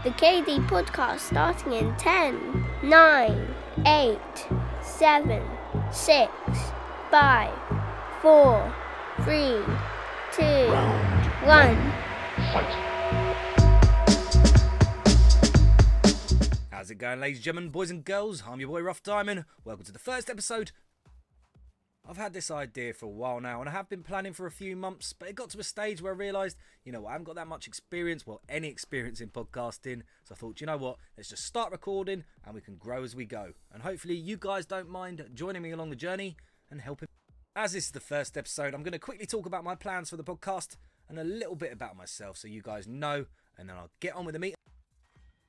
The KD podcast starting in 10, 9, 8, 7, 6, 5, 4, 3, 2, 1. How's it going, ladies and gentlemen, boys and girls? I'm your boy Rough Diamond. Welcome to the first episode. I've had this idea for a while now, and I have been planning for a few months, but it got to a stage where I realised, I haven't got that much experience, any experience in podcasting, so I thought, you know what, let's just start recording, and we can grow as we go. And hopefully you guys don't mind joining me along the journey and helping. As this is the first episode, I'm going to quickly talk about my plans for the podcast, and a little bit about myself, so you guys know, and then I'll get on with the meeting.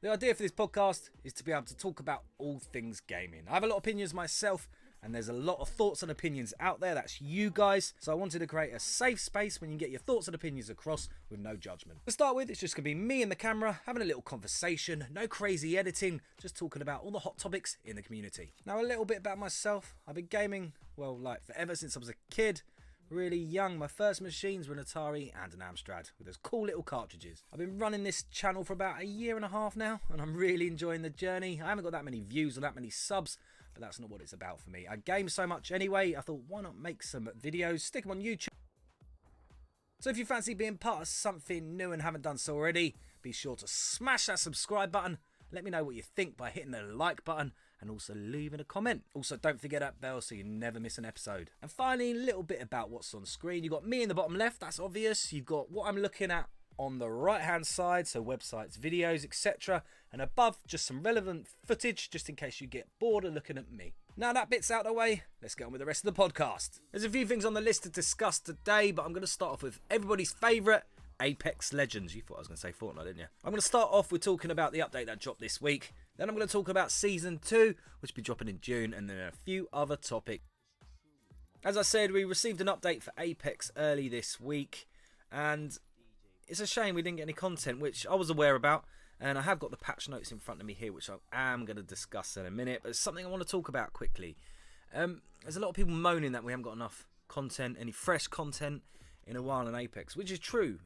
The idea for this podcast is to be able to talk about all things gaming. I have a lot of opinions myself, and there's a lot of thoughts and opinions out there. That's you guys. So I wanted to create a safe space when you get your thoughts and opinions across with no judgment. To start with, it's just going to be me and the camera having a little conversation. No crazy editing, just talking about all the hot topics in the community. Now, a little bit about myself. I've been gaming, forever, since I was a kid. Really young. My first machines were an Atari and an Amstrad with those cool little cartridges. I've been running this channel for about a year and a half now, and I'm really enjoying the journey. I haven't got that many views or that many subs, but that's not what it's about for me. I game so much anyway, I thought, why not make some videos, stick them on YouTube. So if you fancy being part of something new and haven't done so already, be sure to smash that subscribe button. Let me know what you think by hitting the like button and also leaving a comment. Also, don't forget that bell so you never miss an episode. And finally, a little bit about what's on screen. You've got me in the bottom left, that's obvious. You've got what I'm looking at on the right hand side, so websites, videos, etc. And above, just some relevant footage, just in case you get bored of looking at me. Now that bit's out of the way, let's get on with the rest of the podcast. There's a few things on the list to discuss today, but I'm going to start off with everybody's favourite, Apex Legends. You thought I was going to say Fortnite, didn't you? I'm going to start off with talking about the update that dropped this week. Then I'm going to talk about Season 2, which will be dropping in June, and then a few other topics. As I said, we received an update for Apex early this week, and it's a shame we didn't get any content, which I was aware about, and I have got the patch notes in front of me here, which I am going to discuss in a minute, but it's something I want to talk about quickly. There's a lot of people moaning that we haven't got enough content, any fresh content in a while in Apex, which is true.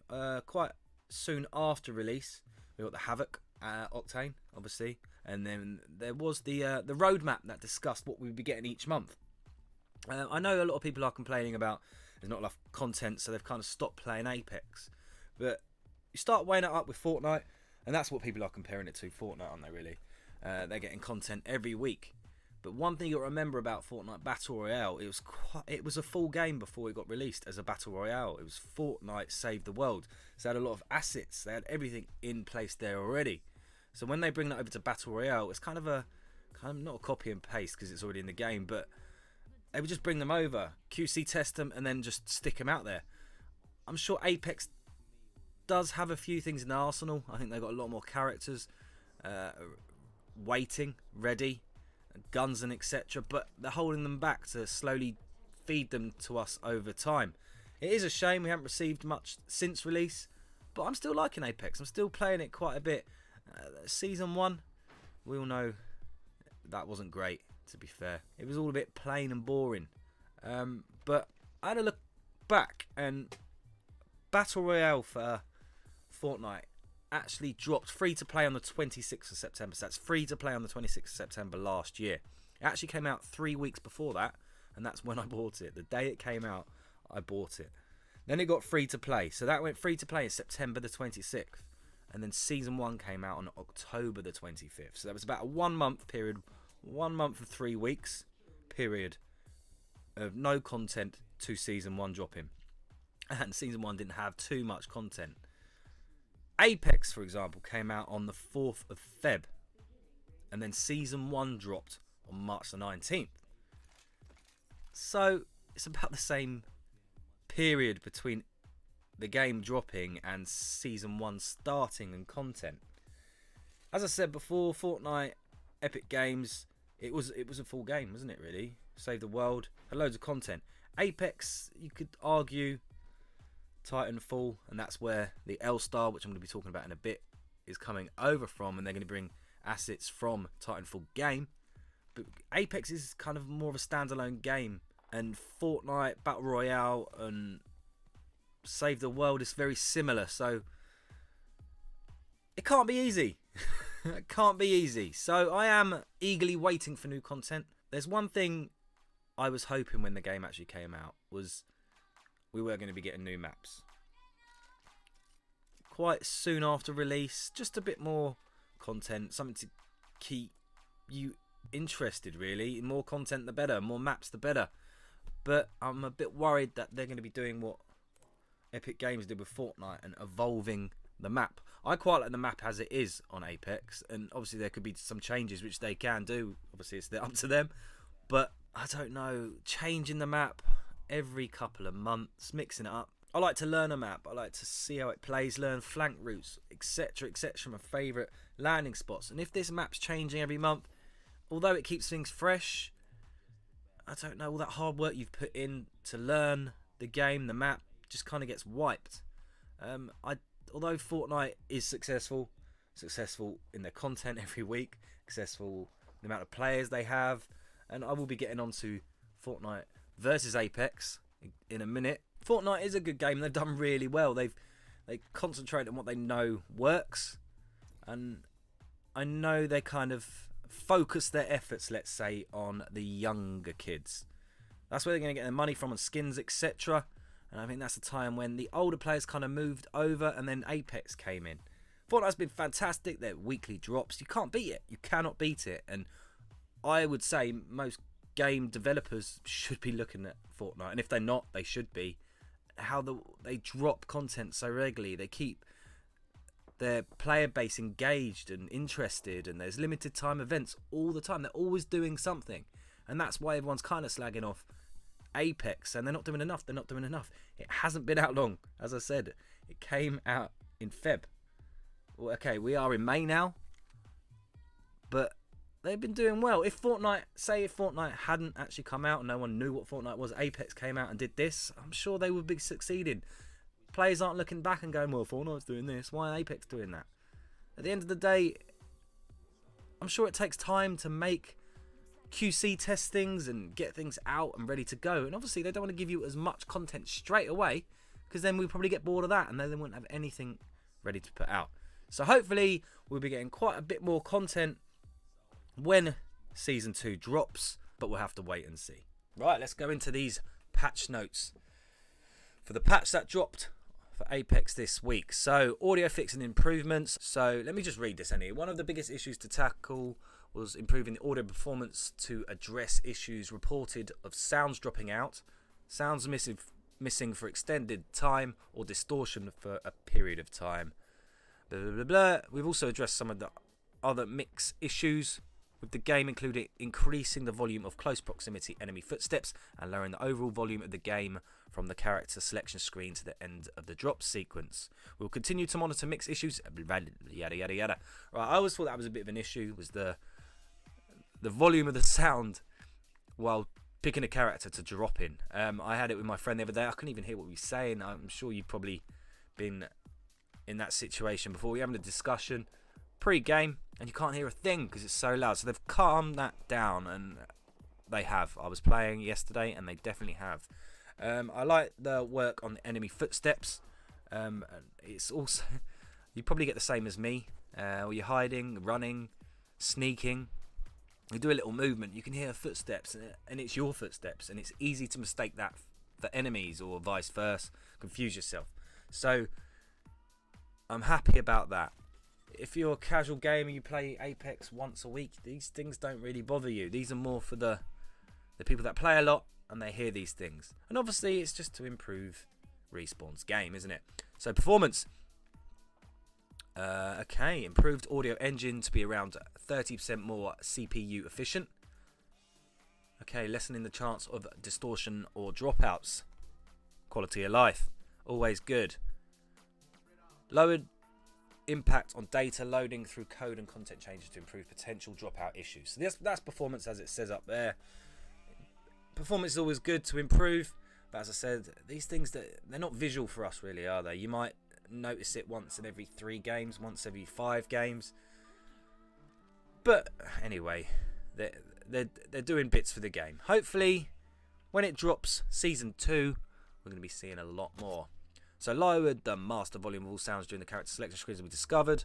Quite soon after release, we got the Havoc Octane, obviously, and then there was the roadmap that discussed what we'd be getting each month. I know a lot of people are complaining about there's not enough content, so they've kind of stopped playing Apex. But you start weighing it up with Fortnite, and that's what people are comparing it to, Fortnite, aren't they, really? They're getting content every week. But one thing you'll remember about Fortnite Battle Royale, it was a full game before it got released as a Battle Royale. It was Fortnite Save the World. So they had a lot of assets. They had everything in place there already. So when they bring that over to Battle Royale, it's kind of not a copy and paste because it's already in the game, but they would just bring them over, QC test them, and then just stick them out there. I'm sure Apex does have a few things in the arsenal. I think they've got a lot more characters waiting, ready, guns and etc. But they're holding them back to slowly feed them to us over time. It is a shame we haven't received much since release, but I'm still liking Apex. I'm still playing it quite a bit. Season 1, we all know that wasn't great, to be fair. It was all a bit plain and boring. But I had a look back, and Battle Royale for Fortnite actually dropped free to play on the 26th of September. So that's free to play on the 26th of September last year. It actually came out 3 weeks before that, and that's when I bought it. The day it came out, I bought it. Then it got free to play. So that went free to play in September the 26th. And then Season 1 came out on October the 25th. So that was about a 1 month period, 1 month and 3 weeks period of no content to Season 1 dropping. And Season 1 didn't have too much content. Apex, for example, came out on the 4th of Feb. And then Season 1 dropped on March the 19th. So it's about the same period between the game dropping and Season 1 starting and content. As I said before, Fortnite, Epic Games, it was a full game, wasn't it, really? Save the World, had loads of content. Apex, you could argue, Titanfall, and that's where the L-Star, which I'm going to be talking about in a bit, is coming over from, and they're going to bring assets from Titanfall game. But Apex is kind of more of a standalone game, and Fortnite, Battle Royale, and Save the World is very similar, so it can't be easy. It can't be easy. So I am eagerly waiting for new content. There's one thing I was hoping when the game actually came out was we were going to be getting new maps. Quite soon after release, just a bit more content, something to keep you interested really. More content the better, more maps the better. But I'm a bit worried that they're going to be doing what Epic Games did with Fortnite and evolving the map. I quite like the map as it is on Apex, and obviously there could be some changes which they can do. Obviously it's up to them, but I don't know, changing the map every couple of months, mixing it up. I like to learn a map. I like to see how it plays, learn flank routes, etc, etc, my favourite landing spots. And if this map's changing every month, although it keeps things fresh, I don't know, all that hard work you've put in to learn the game, the map, just kind of gets wiped. Although Fortnite is successful in their content every week, successful in the amount of players they have, and I will be getting onto Fortnite versus Apex in a minute. Fortnite is a good game. They've done really well. They concentrate on what they know works, and I know they kind of focus their efforts, let's say, on the younger kids. That's where they're going to get their money from, on skins, etc. And I think that's the time when the older players kind of moved over, and then Apex came in. Fortnite's been fantastic. Their weekly drops, you can't beat it. You cannot beat it. And I would say most game developers should be looking at Fortnite, and if they're not, they should be. How they drop content so regularly, they keep their player base engaged and interested, and there's limited time events all the time. They're always doing something, and that's why everyone's kind of slagging off Apex, and they're not doing enough. It hasn't been out long. As I said, it came out in Feb. Well, okay, we are in May now, but they've been doing well. If Fortnite hadn't actually come out and no one knew what Fortnite was, Apex came out and did this, I'm sure they would be succeeding. Players aren't looking back and going, well, Fortnite's doing this, why is Apex doing that? At the end of the day, I'm sure it takes time to make QC test things and get things out and ready to go. And obviously they don't want to give you as much content straight away, because then we'll probably get bored of that and then they won't have anything ready to put out. So hopefully we'll be getting quite a bit more content when Season 2 drops, but we'll have to wait and see. Right, let's go into these patch notes for the patch that dropped for Apex this week. So, audio fix and improvements. So, let me just read this anyway. One of the biggest issues to tackle was improving the audio performance to address issues reported of sounds dropping out, sounds missing for extended time, or distortion for a period of time. Blah, blah, blah, blah. We've also addressed some of the other mix issues with the game, including increasing the volume of close proximity enemy footsteps and lowering the overall volume of the game from the character selection screen to the end of the drop sequence. We'll continue to monitor mix issues, yada yada yada. Right, I always thought that was a bit of an issue, was the volume of the sound while picking a character to drop in. I had it with my friend the other day. I couldn't even hear what we were saying. I'm sure you've probably been in that situation before. We're having a discussion pre-game and you can't hear a thing because it's so loud. So they've calmed that down, and they have. I was playing yesterday and they definitely have. I like the work on the enemy footsteps. It's also, you probably get the same as me, or you're hiding, running, sneaking. You do a little movement, you can hear footsteps, and it's your footsteps, and it's easy to mistake that for enemies or vice versa, confuse yourself. So I'm happy about that. If you're a casual gamer, you play Apex once a week, these things don't really bother you. These are more for the people that play a lot and they hear these things. And obviously it's just to improve Respawn's game, isn't it? So performance. Okay, improved audio engine to be around 30% more CPU efficient. Okay, lessening the chance of distortion or dropouts. Quality of life, always good. Lowered impact on data loading through code and content changes to improve potential dropout issues. So that's performance as it says up there. Performance is always good to improve, but as I said, these things, they're not visual for us really, are they? You might notice it once in every 3 games, once every 5 games. But anyway, they're doing bits for the game. Hopefully, when it drops Season 2, we're going to be seeing a lot more. So lowered the master volume of all sounds during the character selection screens we discovered.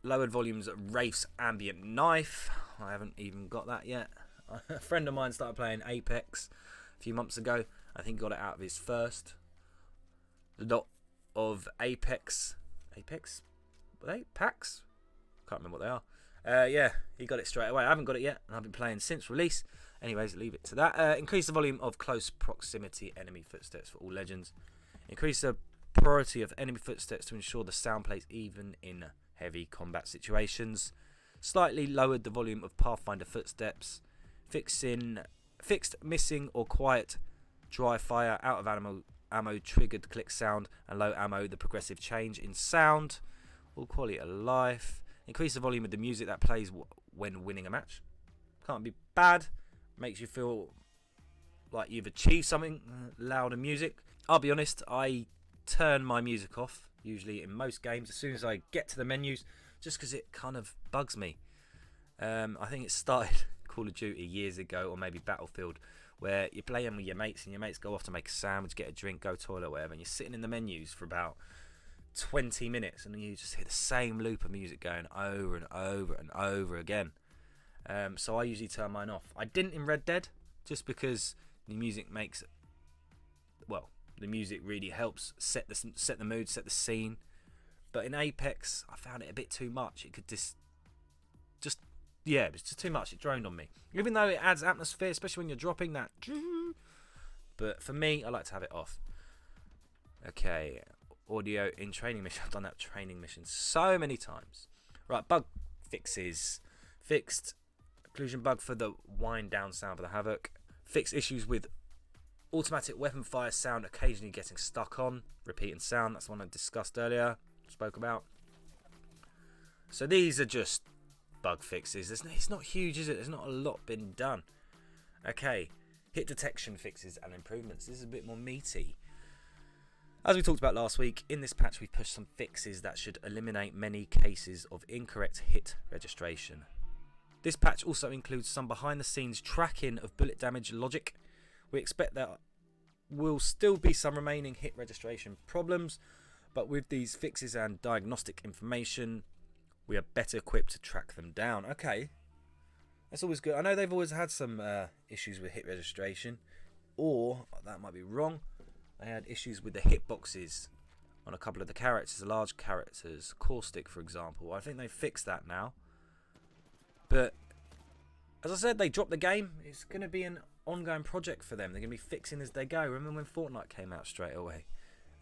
lowered volumes of Wraith's Ambient Knife. I haven't even got that yet. A friend of mine started playing Apex a few months ago. I think he got it out of his first lot of Apex. Were they packs? Can't remember what they are. Yeah, he got it straight away. I haven't got it yet, and I've been playing since release. Anyways, leave it to that. Increase the volume of close proximity enemy footsteps for all legends. Increase the priority of enemy footsteps to ensure the sound plays even in heavy combat situations. Slightly lowered the volume of Pathfinder footsteps. Fixed missing or quiet dry fire, out of ammo triggered click sound, and low ammo the progressive change in sound. All quality of life. Increase the volume of the music that plays when winning a match. Can't be bad. Makes you feel like you've achieved something. Louder music. I'll be honest, I turn my music off usually in most games as soon as I get to the menus, just because it kind of bugs me. I think it started Call of Duty years ago, or maybe Battlefield, where you're playing with your mates and your mates go off to make a sandwich, get a drink, go toilet, whatever, and you're sitting in the menus for about 20 minutes and you just hear the same loop of music going over and over and over again. So I usually turn mine off. I didn't in Red Dead, just because the music the music really helps set the mood, set the scene. But in Apex, I found it a bit too much. It could it was just too much. It droned on me. Even though it adds atmosphere, especially when you're dropping that. But for me, I like to have it off. Okay, audio in training mission. I've done that training mission so many times. Right, bug fixes. Fixed occlusion bug for the wind down sound for the Havoc. Fixed issues with automatic weapon fire sound occasionally getting stuck on. Repeating sound, that's the one I discussed earlier. Spoke about. So these are just bug fixes. It's not huge, is it? There's not a lot been done. Okay, hit detection fixes and improvements. This is a bit more meaty. As we talked about last week, in this patch we pushed some fixes that should eliminate many cases of incorrect hit registration. This patch also includes some behind the scenes tracking of bullet damage logic. We expect there will still be some remaining hit registration problems, but with these fixes and diagnostic information, we are better equipped to track them down. Okay, that's always good. I know they've always had some issues with hit registration, or that might be wrong. They had issues with the hitboxes on a couple of the characters, the large characters, Caustic for example. I think they fixed that now. But as I said, they dropped the game. It's going to be an ongoing project for them. They're going to be fixing as they go. Remember when Fortnite came out straight away?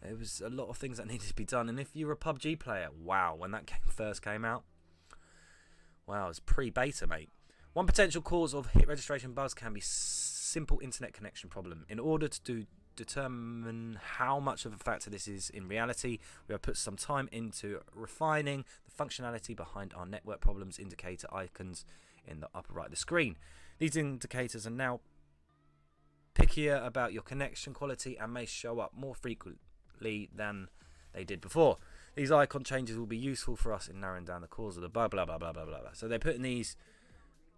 There was a lot of things that needed to be done. And if you're a PUBG player, wow, when that game first came out, wow, it was pre-beta, mate. One potential cause of hit registration bugs can be simple internet connection problem. In order to determine how much of a factor this is in reality, we have put some time into refining the functionality behind our network problems indicator icons in the upper right of the screen. These indicators are now pickier about your connection quality and may show up more frequently than they did before. These icon changes will be useful for us in narrowing down the cause of the blah blah blah blah blah blah. So they're putting these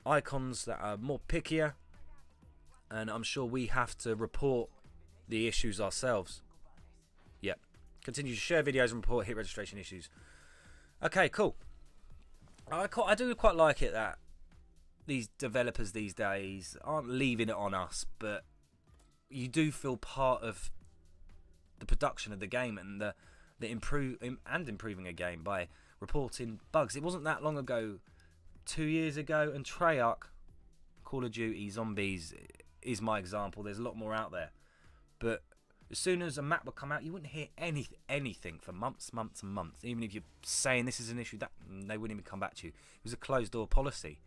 icons that are more pickier, and I'm sure we have to report the issues ourselves. Yep. Continue to share videos and report hit registration issues. Okay, cool. I do quite like it that these developers these days aren't leaving it on us, but you do feel part of the production of the game and improving a game by reporting bugs. It wasn't that long ago, 2 years ago, and Treyarch, Call of Duty Zombies is my example. There's a lot more out there. But as soon as a map would come out, you wouldn't hear anything for months and months. Even if you're saying this is an issue, that they wouldn't even come back to you. It was a closed door policy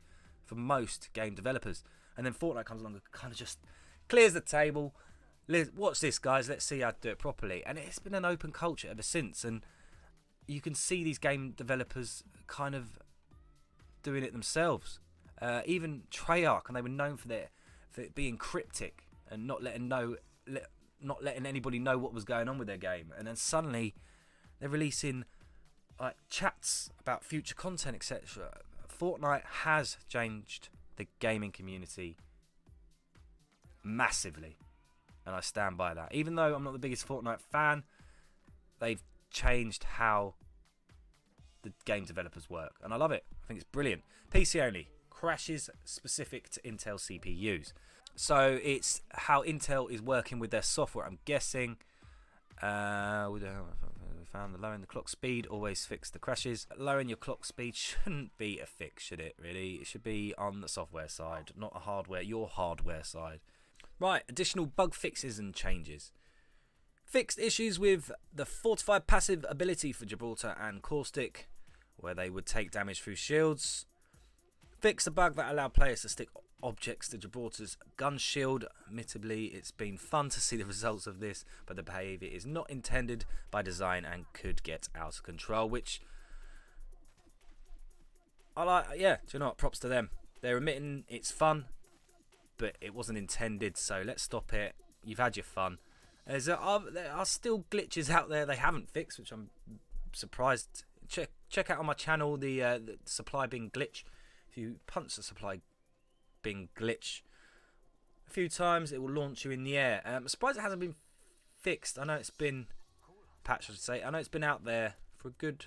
for most game developers. And then Fortnite comes along and kind of just clears the table. Watch this, guys. Let's see how to do it properly. And it's been an open culture ever since. And you can see these game developers kind of doing it themselves. Even Treyarch, and they were known for it being cryptic and not letting anybody know what was going on with their game. And then suddenly they're releasing like chats about future content, etc. Fortnite has changed the gaming community massively, and I stand by that. Even though I'm not the biggest Fortnite fan, they've changed how the game developers work, and I love it. I think it's brilliant. PC only, crashes specific to Intel CPUs. So it's how Intel is working with their software, I'm guessing. We found the lowering the clock speed always fix the crashes. Lowering your clock speed shouldn't be a fix, should it, really? It should be on the software side, not your hardware side. Right, additional bug fixes and changes. Fixed issues with the fortified passive ability for Gibraltar and Caustic, where they would take damage through shields. Fix the bug that allowed players to stick objects to Gibraltar's gun shield. Admittedly, it's been fun to see the results of this, but the behaviour is not intended by design and could get out of control, which I like. Yeah, do you know what? Props to them. They're admitting it's fun, but it wasn't intended, so let's stop it. You've had your fun. There are still glitches out there they haven't fixed, which I'm surprised. Check out on my channel the supply bin glitch. If you punch the supply bin glitch a few times, it will launch you in the air. I'm surprised it hasn't been fixed. I know it's been patched, I should say. I know it's been out there for a good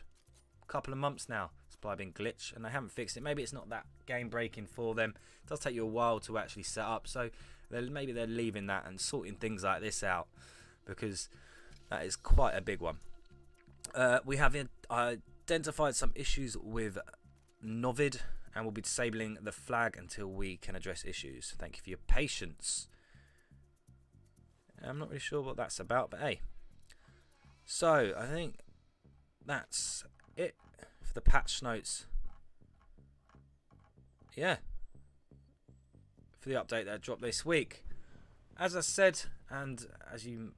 couple of months now, supply bin glitch, and they haven't fixed it. Maybe it's not that game breaking for them. It does take you a while to actually set up, so maybe they're leaving that and sorting things like this out, because that is quite a big one. We have identified some issues with Novid, and we'll be disabling the flag until we can address issues. Thank you for your patience. I'm not really sure what that's about, but hey. So, I think that's it for the patch notes. Yeah. For the update that dropped this week. As I said, and as you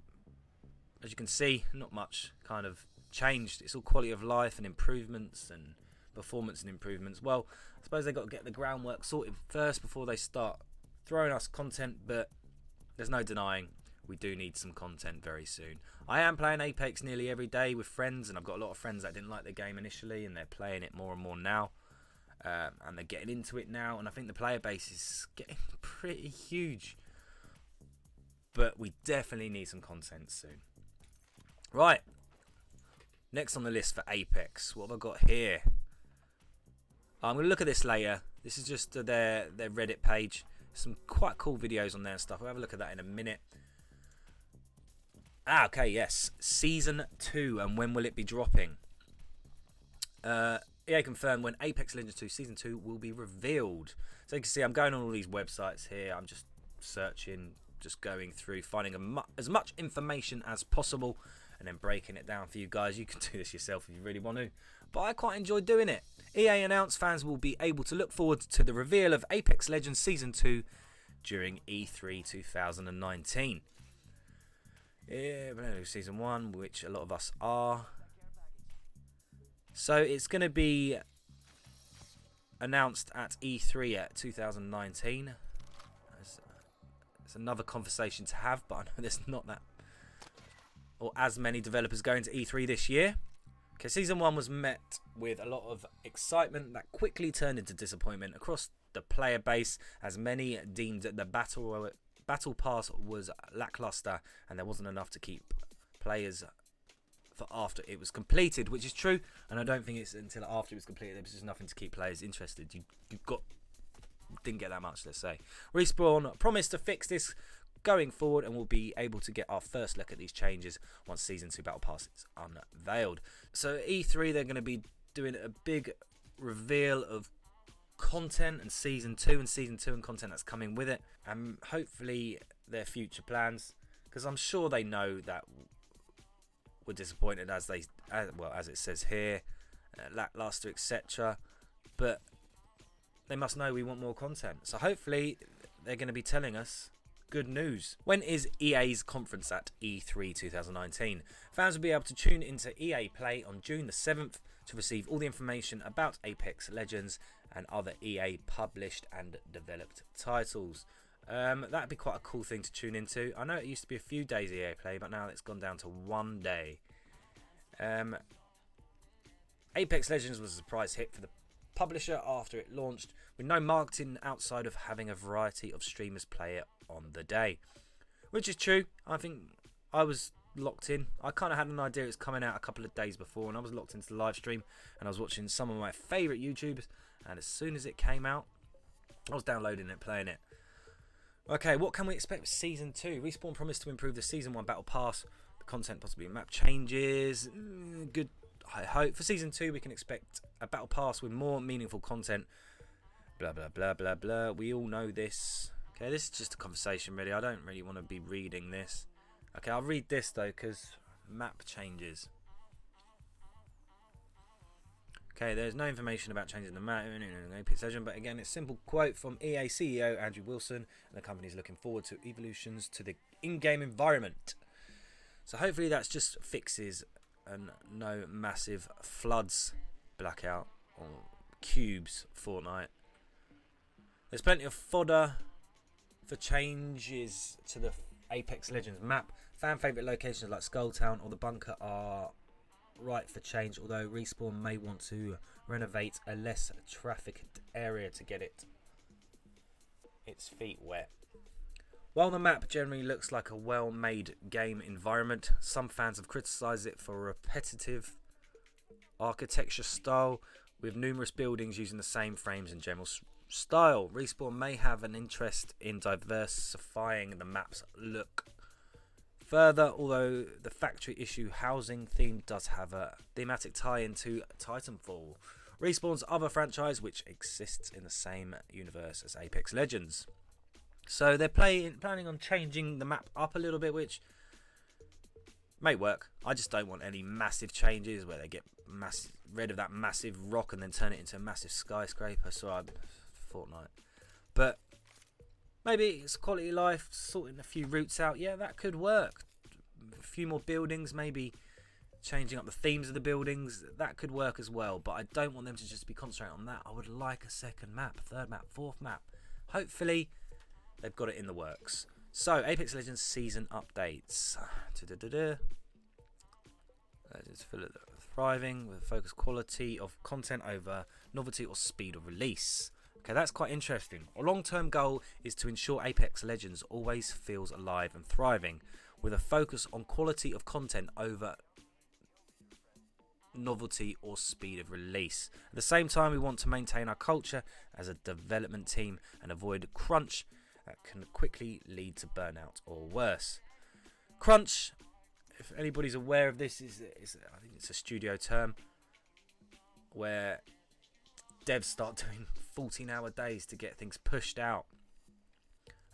can see, not much kind of changed. It's all quality of life and improvements and performance and improvements. Well, I suppose they've got to get the groundwork sorted first before they start throwing us content, but there's no denying we do need some content very soon. I am playing Apex nearly every day with friends, and I've got a lot of friends that didn't like the game initially, and they're playing it more and more now, and they're getting into it now, and I think the player base is getting pretty huge, but we definitely need some content soon. Right, next on the list for Apex, what have I got here? I'm going to look at this later. This is just their Reddit page. Some quite cool videos on there and stuff. We'll have a look at that in a minute. Okay, yes. Season 2, and when will it be dropping? EA confirmed when Apex Legends 2 Season 2 will be revealed. So you can see I'm going on all these websites here. I'm just searching, just going through, finding as much information as possible, and then breaking it down for you guys. You can do this yourself if you really want to, but I quite enjoy doing it. EA announced fans will be able to look forward to the reveal of Apex Legends Season 2 during E3 2019. Yeah, Season 1, which a lot of us are. So it's going to be announced at E3 at 2019. It's another conversation to have, but I know there's not that or as many developers going to E3 this year. Okay, Season 1 was met with a lot of excitement that quickly turned into disappointment across the player base, as many deemed that the Battle Pass was lackluster and there wasn't enough to keep players for after it was completed, which is true, and I don't think it's until after it was completed there was just nothing to keep players interested. You didn't get that much, let's say. Respawn promised to fix this going forward, and we'll be able to get our first look at these changes once Season 2 Battle Pass is unveiled. So E3, they're going to be doing a big reveal of content and Season 2 and content that's coming with it, and hopefully their future plans, because I'm sure they know that we're disappointed as it says here, lackluster, etc. But they must know we want more content. So hopefully they're going to be telling us good news. When is EA's conference at E3 2019? Fans will be able to tune into EA Play on June the 7th to receive all the information about Apex Legends and other EA published and developed titles. That'd be quite a cool thing to tune into. I know it used to be a few days EA Play, but now it's gone down to 1 day. Apex Legends was a surprise hit for the publisher after it launched, with no marketing outside of having a variety of streamers play it on the day, which is true. I think I was locked in. I kind of had an idea it was coming out a couple of days before, and I was locked into the live stream, and I was watching some of my favourite YouTubers, and as soon as it came out, I was downloading it, playing it. Okay, what can we expect with Season 2? Respawn promised to improve the Season 1 Battle Pass, the content possibly map changes. Good, I hope. For Season 2, we can expect a Battle Pass with more meaningful content. Blah, blah, blah, blah, blah. We all know this. Okay, this is just a conversation, really. I don't really want to be reading this. Okay, I'll read this, though, because map changes. Okay, there's no information about changing the map in Apex Legends, but again, it's a simple quote from EA CEO Andrew Wilson, and the company is looking forward to evolutions to the in-game environment. So hopefully that's just fixes and no massive floods, blackout, or cubes Fortnite. There's plenty of fodder for changes to the Apex Legends map. Fan favourite locations like Skulltown or the bunker are right for change, although Respawn may want to renovate a less trafficked area to get its feet wet. While the map generally looks like a well-made game environment, some fans have criticised it for a repetitive architecture style with numerous buildings using the same frames and general style. Respawn may have an interest in diversifying the map's look further, although the factory issue housing theme does have a thematic tie into Titanfall, Respawn's other franchise which exists in the same universe as Apex Legends. So they're planning on changing the map up a little bit, which may work. I just don't want any massive changes where they get rid of that massive rock and then turn it into a massive skyscraper. So Fortnite, but maybe it's quality of life, sorting a few routes out. Yeah, that could work. A few more buildings, maybe changing up the themes of the buildings. That could work as well. But I don't want them to just be concentrating on that. I would like a second map, third map, fourth map. Hopefully, they've got it in the works. So, Apex Legends season updates. It's thriving with focused quality of content over novelty or speed of release. Okay, that's quite interesting. A long-term goal is to ensure Apex Legends always feels alive and thriving, with a focus on quality of content over novelty or speed of release. At the same time, we want to maintain our culture as a development team and avoid crunch that can quickly lead to burnout or worse. Crunch, if anybody's aware of this, is I think it's a studio term where devs start doing 14-hour days to get things pushed out,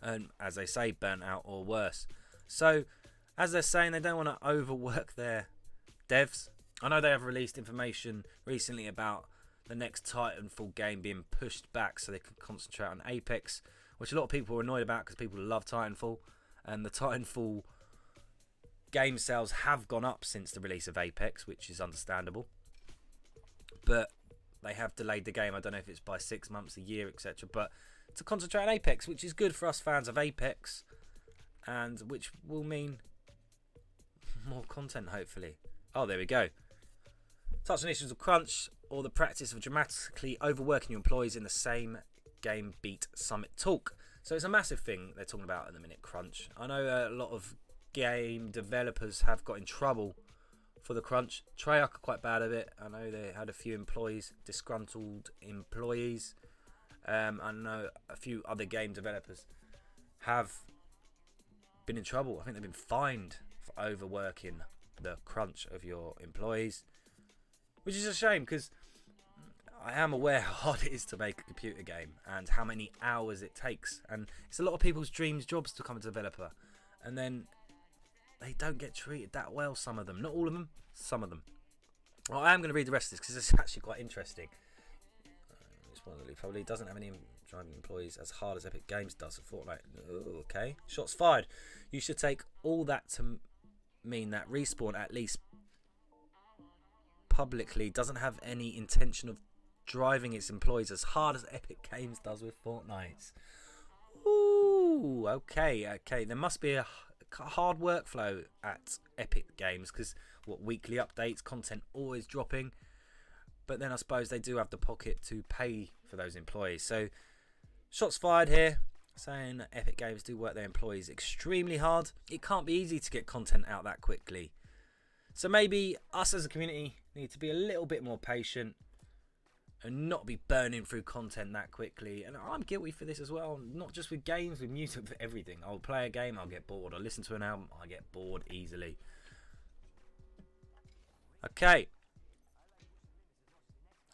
and as they say, burnt out or worse. So as they're saying, they don't want to overwork their devs. I know they have released information recently about the next Titanfall game being pushed back so they can concentrate on Apex, which a lot of people are annoyed about because people love Titanfall, and the Titanfall game sales have gone up since the release of Apex, which is understandable, but they have delayed the game. I don't know if it's by 6 months, a year, etc. But to concentrate on Apex, which is good for us fans of Apex, and which will mean more content, hopefully. Oh, there we go. Touch on issues of crunch or the practice of dramatically overworking your employees in the same game beat summit talk. So it's a massive thing they're talking about at the minute, crunch. I know a lot of game developers have got in trouble for the crunch. Treyarch are quite bad at it. I know they had a few employees, disgruntled employees. I know a few other game developers have been in trouble. I think they've been fined for overworking the crunch of your employees, which is a shame because I am aware how hard it is to make a computer game and how many hours it takes, and it's a lot of people's dreams jobs to become a developer, and then they don't get treated that well. Some of them, not all of them, some of them. Well, I am going to read the rest of this because it's actually quite interesting. This one probably doesn't have any driving employees as hard as Epic Games does for Fortnite. Ooh, okay, shots fired. You should take all that to mean that Respawn, at least publicly, doesn't have any intention of driving its employees as hard as Epic Games does with Fortnite. Ooh, okay. There must be a hard workflow at Epic Games because weekly updates, content always dropping, but then I suppose they do have the pocket to pay for those employees. So shots fired here. saying Epic Games do work their employees extremely hard. It can't be easy to get content out that quickly. So maybe us as a community need to be a little bit more patient and not be burning through content that quickly. And I'm guilty for this as well, not just with games, with music, with everything. I'll play a game, I'll get bored. I'll listen to an album, I get bored easily. Okay.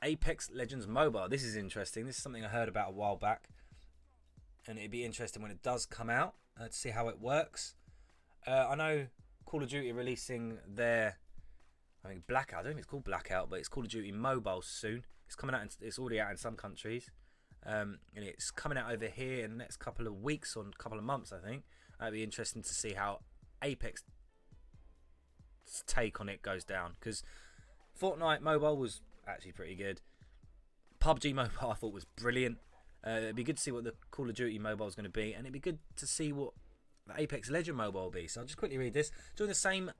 Apex Legends Mobile. This is interesting. This is something I heard about a while back. And it'd be interesting when it does come out to see how it works. I know Call of Duty are releasing their, I think Blackout. I don't think it's called Blackout, but it's Call of Duty Mobile soon. It's coming out. It's already out in some countries, and it's coming out over here in the next couple of weeks or couple of months. I think it'd be interesting to see how Apex's take on it goes down, because Fortnite Mobile was actually pretty good. PUBG Mobile I thought was brilliant. It'd be good to see what the Call of Duty Mobile is going to be, and it'd be good to see what the Apex Legend Mobile will be. So I'll just quickly read this. During the same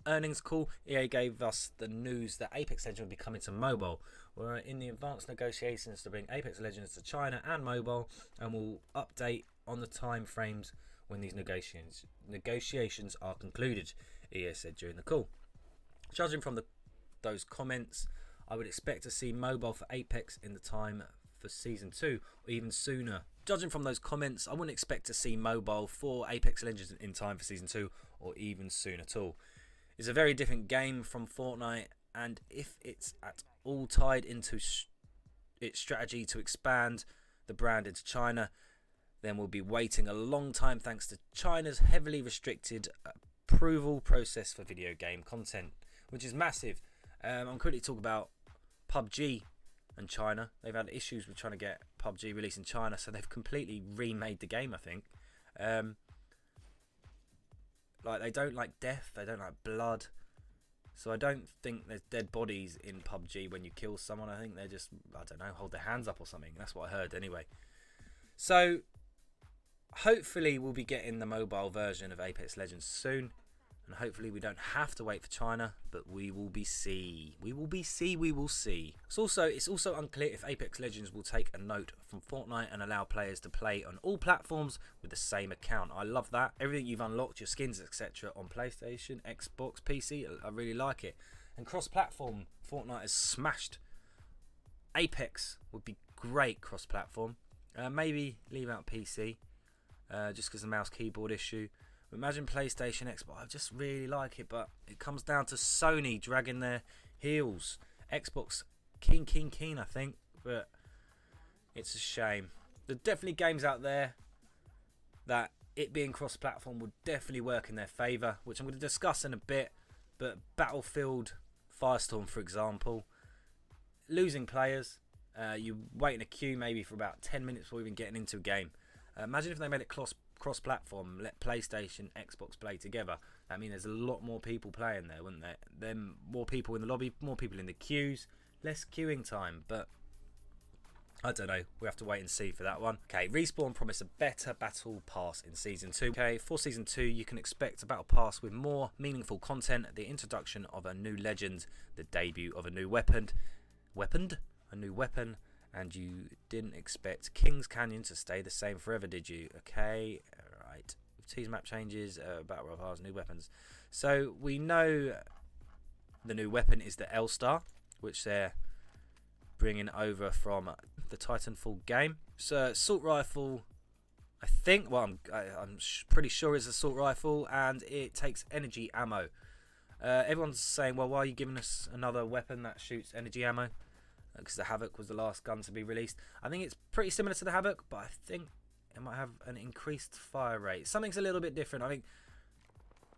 earnings call, EA gave us the news that Apex Legends will be coming to mobile. We're in the advanced negotiations to bring Apex Legends to China and mobile, and we'll update on the time frames when these negotiations are concluded, EA said during the call. Judging from those comments, I would expect to see mobile for Apex in the time for Season 2 or even sooner. Judging from those comments, I wouldn't expect to see mobile for Apex Legends in time for Season 2 or even soon at all. It's a very different game from Fortnite, and if it's at all tied into its strategy to expand the brand into China, then we'll be waiting a long time thanks to China's heavily restricted approval process for video game content, which is massive. I'm quickly talking about PUBG and China. They've had issues with trying to get PUBG released in China, so they've completely remade the game, I think. Like, they don't like death, they don't like blood, so I don't think there's dead bodies in PUBG when you kill someone. I think they just, I don't know, hold their hands up or something. That's what I heard anyway. So hopefully we'll be getting the mobile version of Apex Legends soon, and hopefully we don't have to wait for China, but we will see. We will see. It's also unclear if Apex Legends will take a note from Fortnite and allow players to play on all platforms with the same account. I love that. Everything you've unlocked, your skins, etc. on PlayStation, Xbox, PC, I really like it. And cross-platform, Fortnite has smashed. Apex would be great cross-platform. Maybe leave out PC, just because of the mouse keyboard issue. Imagine PlayStation, Xbox. I just really like it, but it comes down to Sony dragging their heels. Xbox, keen, I think, but it's a shame. There are definitely games out there that it being cross-platform would definitely work in their favour, which I'm going to discuss in a bit. But Battlefield, Firestorm, for example, losing players. You wait in a queue maybe for about 10 minutes before even getting into a game. Imagine if they made it cross-platform, let PlayStation, Xbox play together. I mean, there's a lot more people playing there, wouldn't there? Then more people in the lobby, more people in the queues, less queuing time. But I don't know. We have to wait and see for that one. Okay, Respawn promise a better battle pass in Season 2. Okay, for Season 2, you can expect a battle pass with more meaningful content, the introduction of a new legend, the debut of a new weapon, and you didn't expect Kings Canyon to stay the same forever, did you? Okay, alright. Tease map changes, battle royale, new weapons. So we know the new weapon is the L-Star, which they're bringing over from the Titanfall game. So assault rifle, I think, well, I'm pretty sure it's assault rifle, and it takes energy ammo. Everyone's saying, well, why are you giving us another weapon that shoots energy ammo? Because the Havoc was the last gun to be released. I think it's pretty similar to the Havoc, but I think it might have an increased fire rate. Something's a little bit different. I think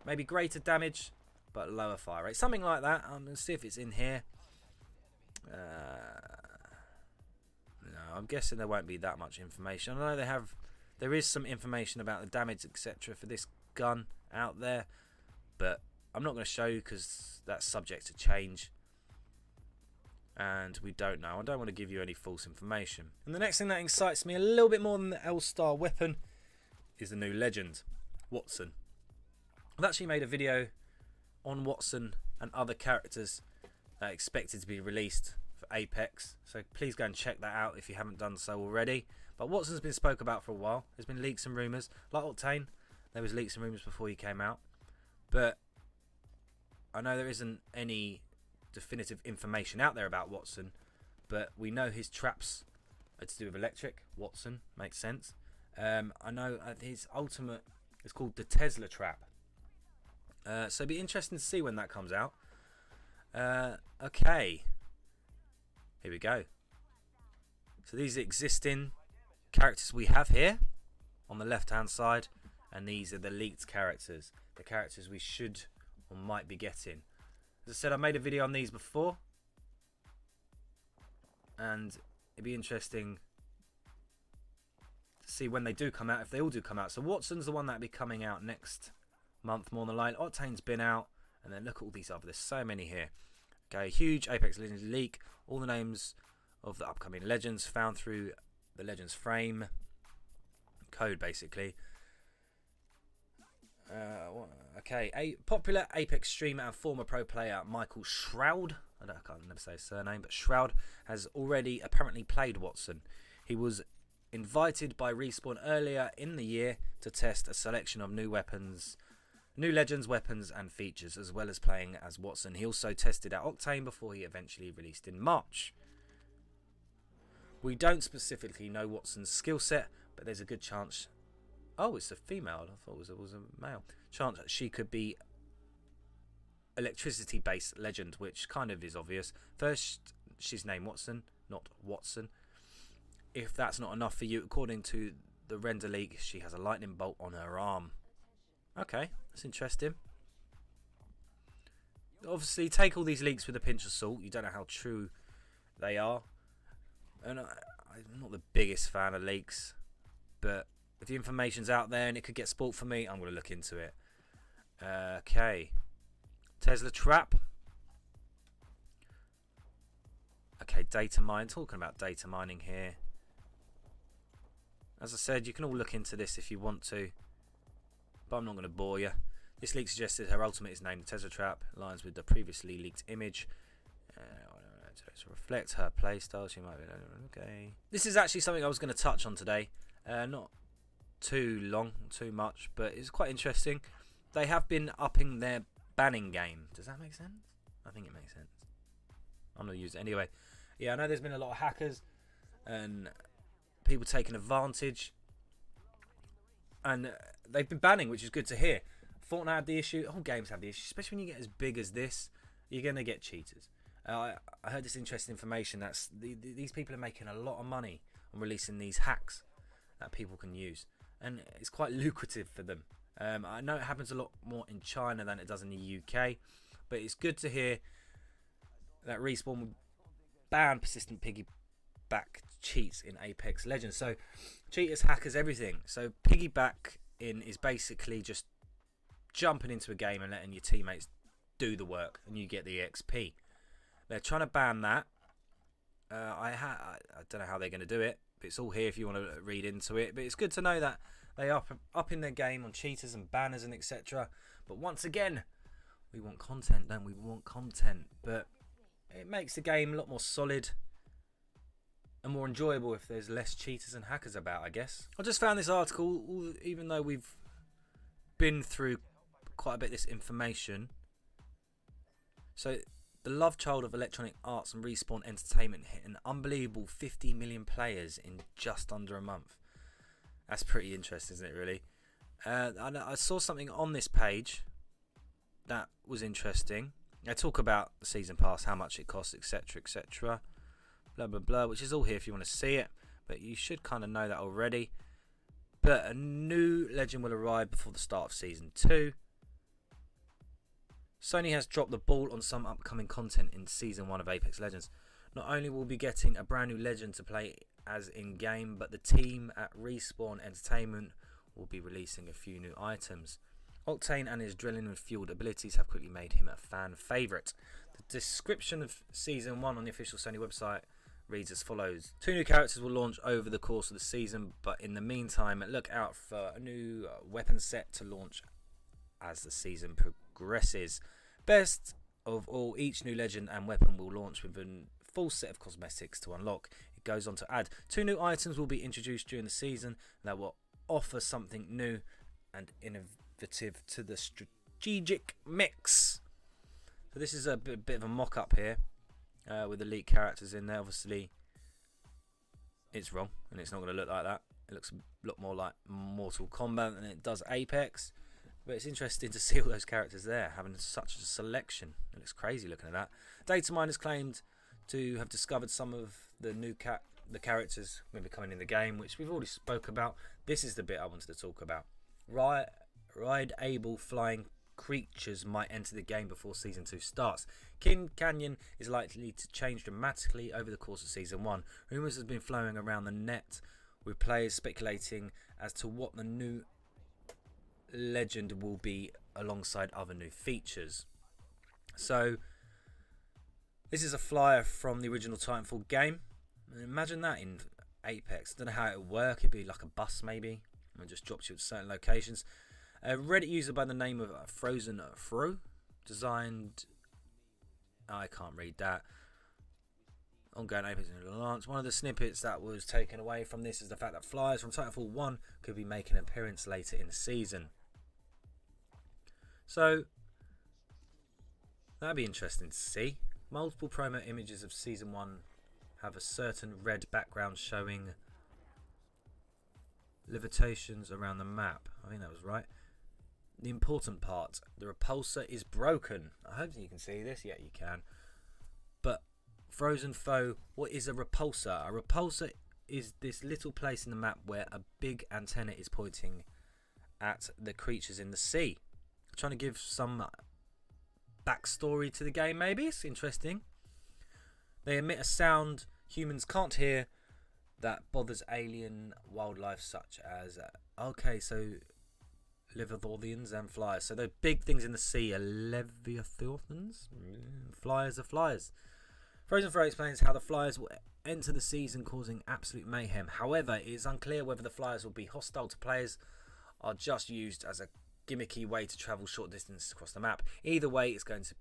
maybe greater damage, but lower fire rate. Something like that. I'm going to see if it's in here. No, I'm guessing there won't be that much information. I know there is some information about the damage, etc. for this gun out there, but I'm not going to show you because that's subject to change. And we don't know. I don't want to give you any false information. And the next thing that excites me a little bit more than the L-Star weapon is the new legend, Watson. I've actually made a video on Watson and other characters that are expected to be released for Apex, so please go and check that out if you haven't done so already. But Watson's been spoke about for a while. There's been leaks and rumours. Like Octane, there was leaks and rumours before he came out. But I know there isn't any definitive information out there about Watson, but we know his traps are to do with electric. Watson makes sense. I know his ultimate is called the Tesla trap. So it'd be interesting to see when that comes out. Okay, here we go. So these are existing characters we have here on the left hand side, and these are the leaked characters, the characters we should or might be getting. As I said, I made a video on these before, and it'd be interesting to see when they do come out, if they all do come out. So Watson's the one that'll be coming out next month, more than likely. Octane's been out, and then look at all these other. There's so many here. Okay, huge Apex Legends leak. All the names of the upcoming legends found through the Legends frame code, basically. Okay, a popular Apex streamer and former pro player Michael Shroud, I can't never say his surname, but Shroud has already apparently played Watson. He was invited by Respawn earlier in the year to test a selection of new weapons, new Legends weapons and features, as well as playing as Watson. He also tested out Octane before he eventually released in March. We don't specifically know Watson's skill set, but there's a good chance. Oh, it's a female. I thought it was a male. Chance that she could be electricity-based legend, which kind of is obvious. First, she's named Watson, not Watson. If that's not enough for you, according to the render leak, she has a lightning bolt on her arm. Okay, that's interesting. Obviously, take all these leaks with a pinch of salt. You don't know how true they are. And I'm not the biggest fan of leaks, but if the information's out there and it could get spoilt for me, I'm going to look into it. Okay. Tesla trap. Okay, data mine. Talking about data mining here. As I said, you can all look into this if you want to, but I'm not going to bore you. This leak suggested her ultimate is named the Tesla trap. Aligns with the previously leaked image. To reflect her playstyle, she might be okay. This is actually something I was going to touch on today. Not too long, too much, but it's quite interesting. They have been upping their banning game. Does that make sense? I think it makes sense. I'm going to use it anyway. Yeah, I know there's been a lot of hackers and people taking advantage, and they've been banning, which is good to hear. Fortnite had the issue. All games have the issue, especially when you get as big as this. You're going to get cheaters. I heard this interesting information that these people are making a lot of money on releasing these hacks that people can use, and it's quite lucrative for them. I know it happens a lot more in China than it does in the UK, but it's good to hear that Respawn will ban persistent piggyback cheats in Apex Legends. So cheaters, hackers, everything. So piggyback in is basically just jumping into a game and letting your teammates do the work and you get the XP. They're trying to ban that. I don't know how they're going to do it, but it's all here if you want to read into it. But it's good to know that they are up in their game on cheaters and banners and etc. But once again, we want content, don't we? We want content. But it makes the game a lot more solid and more enjoyable if there's less cheaters and hackers about, I guess. I just found this article, even though we've been through quite a bit of this information. So the love child of Electronic Arts and Respawn Entertainment hit an unbelievable 50 million players in just under a month. That's pretty interesting, isn't it, really? I saw something on this page that was interesting. They talk about the season pass, how much it costs, etc, etc, blah blah blah, which is all here if you want to see it, but you should kind of know that already. But a new legend will arrive before the start of season 2. Sony has dropped the ball on some upcoming content in Season 1 of Apex Legends. Not only will we be getting a brand new legend to play as in-game, but the team at Respawn Entertainment will be releasing a few new items. Octane and his adrenaline-fueled abilities have quickly made him a fan favourite. The description of Season 1 on the official Sony website reads as follows. 2 new characters will launch over the course of the season, but in the meantime, look out for a new weapon set to launch as the season progresses. Best of all, each new legend and weapon will launch within full set of cosmetics to unlock. It goes on to add 2 new items will be introduced during the season that will offer something new and innovative to the strategic mix. So this is a bit of a mock-up here with elite characters in there. Obviously, it's wrong and it's not going to look like that. It looks a lot more like Mortal Kombat than it does Apex. But it's interesting to see all those characters there, having such a selection. It looks crazy looking at that. Data miners claimed to have discovered some of the new characters will be coming in the game, which we've already spoke about. This is the bit I wanted to talk about. Ride-able flying creatures might enter the game before Season 2 starts. King Canyon is likely to change dramatically over the course of Season 1. Rumours have been flowing around the net, with players speculating as to what the new legend will be alongside other new features. So this is a flyer from the original Titanfall game. Imagine that in Apex. I don't know how it would work. It'd be like a bus maybe, and it just drops you at certain locations. A Reddit user by the name of Frozen Fro designed, I can't read that, ongoing Apex launch. One of the snippets that was taken away from this is the fact that flyers from Titanfall 1 could be making an appearance later in the season. So that'd be interesting to see. Multiple promo images of Season 1 have a certain red background showing levitations around the map. I think that was right. The important part, the repulsor is broken. I hope you can see this. Yeah, you can. But Frozen Foe, what is a repulsor? A repulsor is this little place in the map where a big antenna is pointing at the creatures in the sea. Trying to give some backstory to the game, maybe. It's interesting. They emit a sound humans can't hear that bothers alien wildlife such as Leviathans and flyers. So the big things in the sea are Leviathans. Flyers are flyers. Frozen Foe explains how the flyers will enter the season causing absolute mayhem. However, it is unclear whether the flyers will be hostile to players or just used as a gimmicky way to travel short distances across the map. Either way, it's going to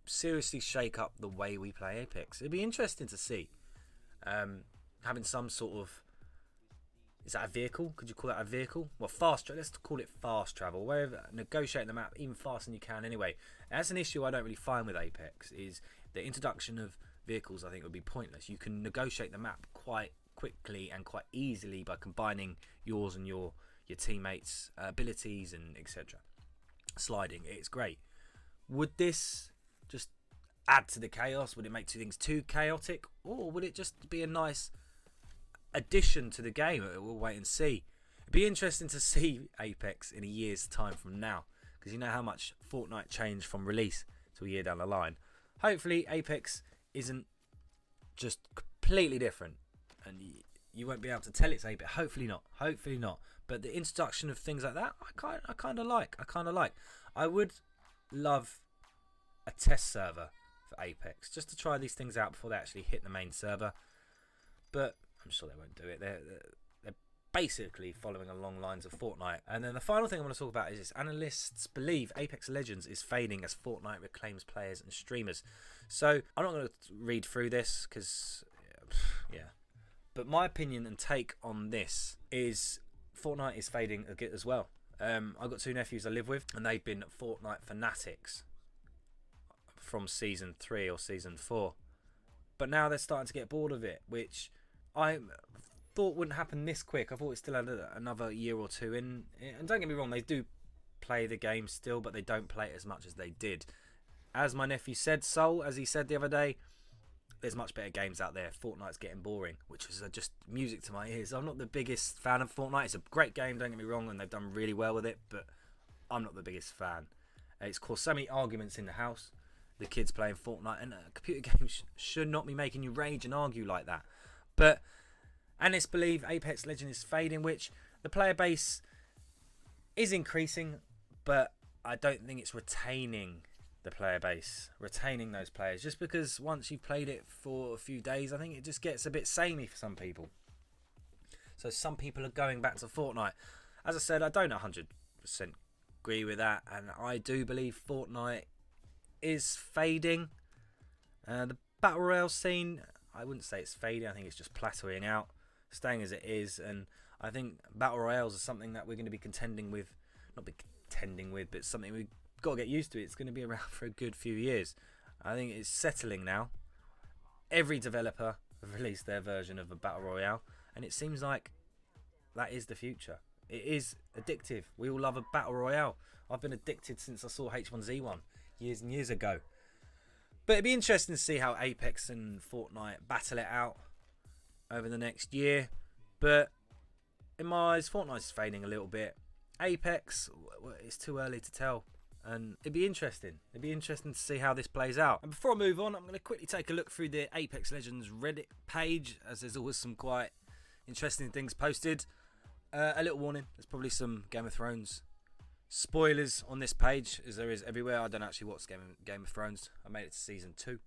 seriously shake up the way we play Apex. It'd be interesting to see. Having some sort of, is that a vehicle? Could you call that a vehicle? Well, let's call it fast travel. Wherever, negotiating the map even faster than you can anyway. That's an issue I don't really find with Apex, is the introduction of vehicles. I think would be pointless. You can negotiate the map quite quickly and quite easily by combining yours and your teammates' abilities and etc. Sliding, it's great. Would this just add to the chaos? Would it make things too chaotic, or would it just be a nice addition to the game? We'll wait and see. It'd be interesting to see Apex in a year's time from now, because you know how much Fortnite changed from release to a year down the line. Hopefully Apex isn't just completely different and you won't be able to tell it's Apex. Hopefully not. But the introduction of things like that, I kind of like. I would love a test server for Apex, just to try these things out before they actually hit the main server. But I'm sure they won't do it. They're basically following along lines of Fortnite. And then the final thing I want to talk about is this. Analysts believe Apex Legends is fading as Fortnite reclaims players and streamers. So I'm not going to read through this because, yeah. But my opinion and take on this is Fortnite is fading as well. I've got 2 nephews I live with, and they've been Fortnite fanatics from Season 3 or Season 4. But now they're starting to get bored of it, which I thought wouldn't happen this quick. I thought it still had another year or two in. And don't get me wrong, they do play the game still, but they don't play it as much as they did. As my nephew said, Soul, as he said the other day, there's much better games out there. Fortnite's getting boring, which is just music to my ears. I'm not the biggest fan of Fortnite. It's a great game, don't get me wrong, and they've done really well with it, but I'm not the biggest fan. It's caused so many arguments in the house, the kids playing Fortnite, and computer games should not be making you rage and argue like that. But analysts believe Apex Legends is fading, which the player base is increasing, but I don't think it's retaining the player base, retaining those players, just because once you've played it for a few days, I think it just gets a bit samey for some people. So some people are going back to Fortnite. As I said, I don't 100% agree with that, and I do believe Fortnite is fading. The battle royale scene, I wouldn't say it's fading. I think it's just plateauing out, staying as it is. And I think battle royales are something that we're going to be contending with, not be contending with, but something we've got to get used to. It's going to be around for a good few years. I think it's settling now. Every developer have released their version of a battle royale, and it seems like that is the future. It is addictive. We all love a battle royale. I've been addicted since I saw H1Z1 years and years ago. But it'd be interesting to see how Apex and Fortnite battle it out over the next year. But in my eyes, Fortnite's fading a little bit. Apex, it's too early to tell. And it'd be interesting. It'd be interesting to see how this plays out. And before I move on, I'm going to quickly take a look through the Apex Legends Reddit page, as there's always some quite interesting things posted. A little warning, there's probably some Game of Thrones spoilers on this page, as there is everywhere. I don't actually watch Game of Thrones. I made it to season 2.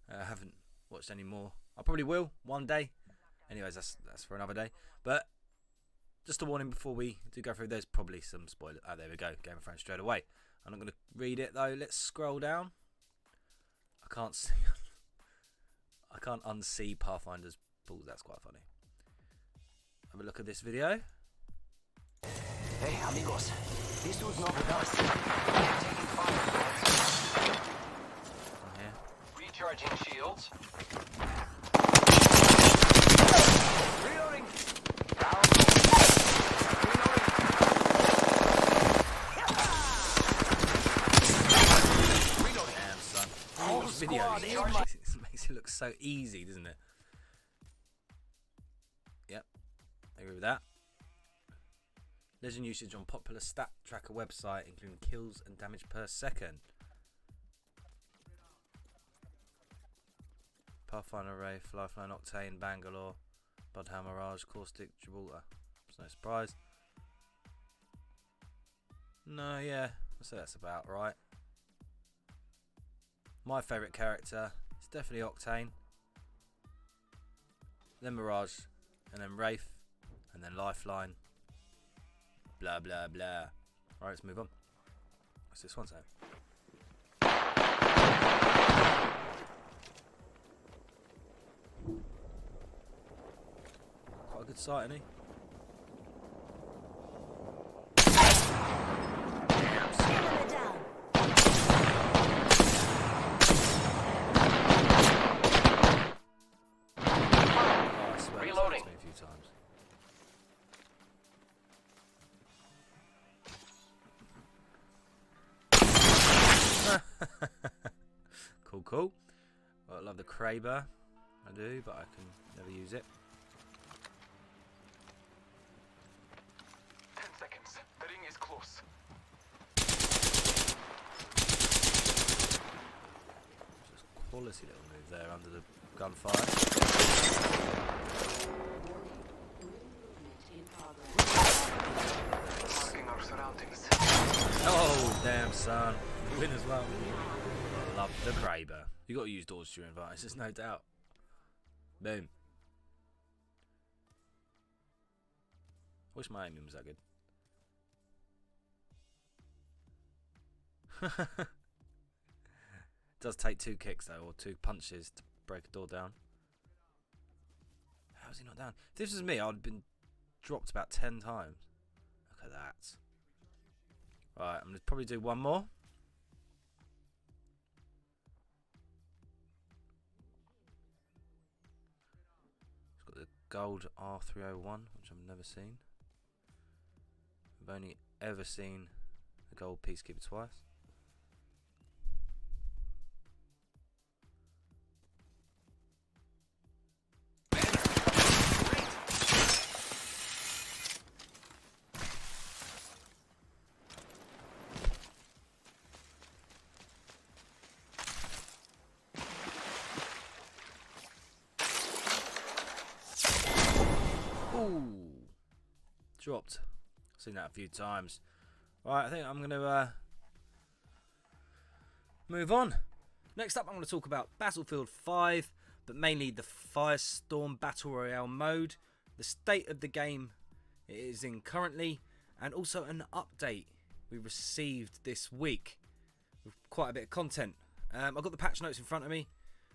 I haven't watched any more. I probably will one day. Anyways, that's for another day. But just a warning before we do go through, there's probably some spoilers. Oh, there we go. Game of Thrones straight away. I'm not going to read it though. Let's scroll down. I can't see. I can't unsee Pathfinder's balls. That's quite funny. Have a look at this video. Hey, amigos. This dude's not with us. They're taking fire. Oh, yeah. Recharging shields. Reloading. Reloading. Damn, son. This video makes it look so easy, doesn't it? Yep. I agree with that. Legend usage on popular stat tracker website, including kills and damage per second. Pathfinder, Ray, Flyfly, Octane, Bangalore, Budham, Mirage, Caustic, Gibraltar. It's no surprise. No, yeah, I'd say that's about right. My favourite character is definitely Octane, then Mirage, and then Wraith, and then Lifeline. Blah blah blah. Alright, let's move on. What's this one saying? Quite a good sight, isn't he? Oh, I swear Reloading. it's me a few times. Cool. Well, I love the Kraber. I do, but I can never use it. 10 seconds. The ring is close. Just quality little move there under the gunfire. Marking our surroundings. Oh, damn, son. Win as well. I love the Kraber. You got to use dodge during advantage, there's no doubt. Boom. I wish my aiming was that good. Does take 2 kicks though, or 2 punches to break a door down. How is he not down? If this was me, I'd have been dropped about 10 times. Look at that. Right, I'm going to probably do one more. It's got the gold R301, which I've never seen. I've only ever seen the gold Peacekeeper twice. Ooh, dropped. Seen that a few times. Right, I think I'm going to move on. Next up, I'm going to talk about Battlefield 5, but mainly the Firestorm Battle Royale mode, the state of the game it is in currently, and also an update we received this week with quite a bit of content. I've got the patch notes in front of me,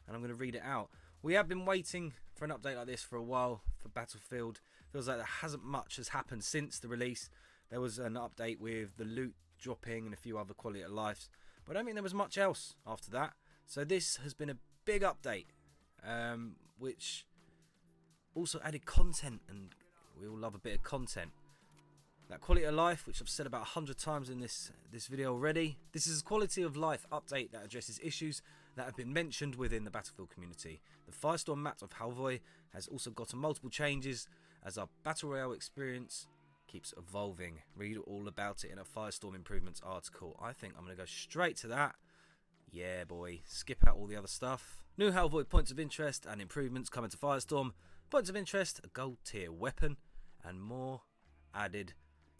and I'm going to read it out. We have been waiting for an update like this for a while for Battlefield. Feels like there hasn't much has happened since the release. There was an update with the loot dropping and a few other quality of life, but I don't think there was much else after that. So this has been a big update, which also added content, and we all love a bit of content. That quality of life, which I've said about 100 times in this video already. This is a quality of life update that addresses issues that have been mentioned within the Battlefield community. The Firestorm map of Halvoy has also gotten multiple changes as our Battle Royale experience keeps evolving. Read all about it in a Firestorm improvements article. I think I'm going to go straight to that. Yeah, boy. Skip out all the other stuff. New Halvoy points of interest and improvements coming to Firestorm. Points of interest, a gold tier weapon, and more added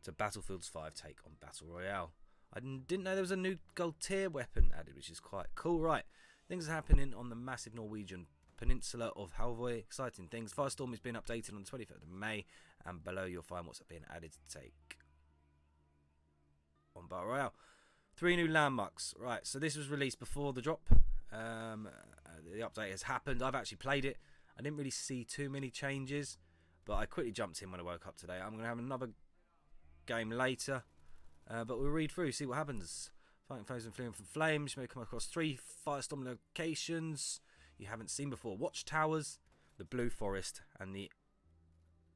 to Battlefield's 5 take on Battle Royale. I didn't know there was a new gold tier weapon added, which is quite cool. Right, things are happening on the massive Norwegian peninsula of Halvoy. Exciting things. Firestorm has been updated on the 23rd of May, and below you'll find what's been added to take on Battle Royale. 3 new landmarks. Right, so this was released before the drop. The update has happened. I've actually played it. I didn't really see too many changes, but I quickly jumped in when I woke up today. I'm going to have another game later, but we'll read through, see what happens. Fighting foes and fleeing from flames. You may come across 3 Firestorm locations you haven't seen before: watchtowers, the Blue Forest, and the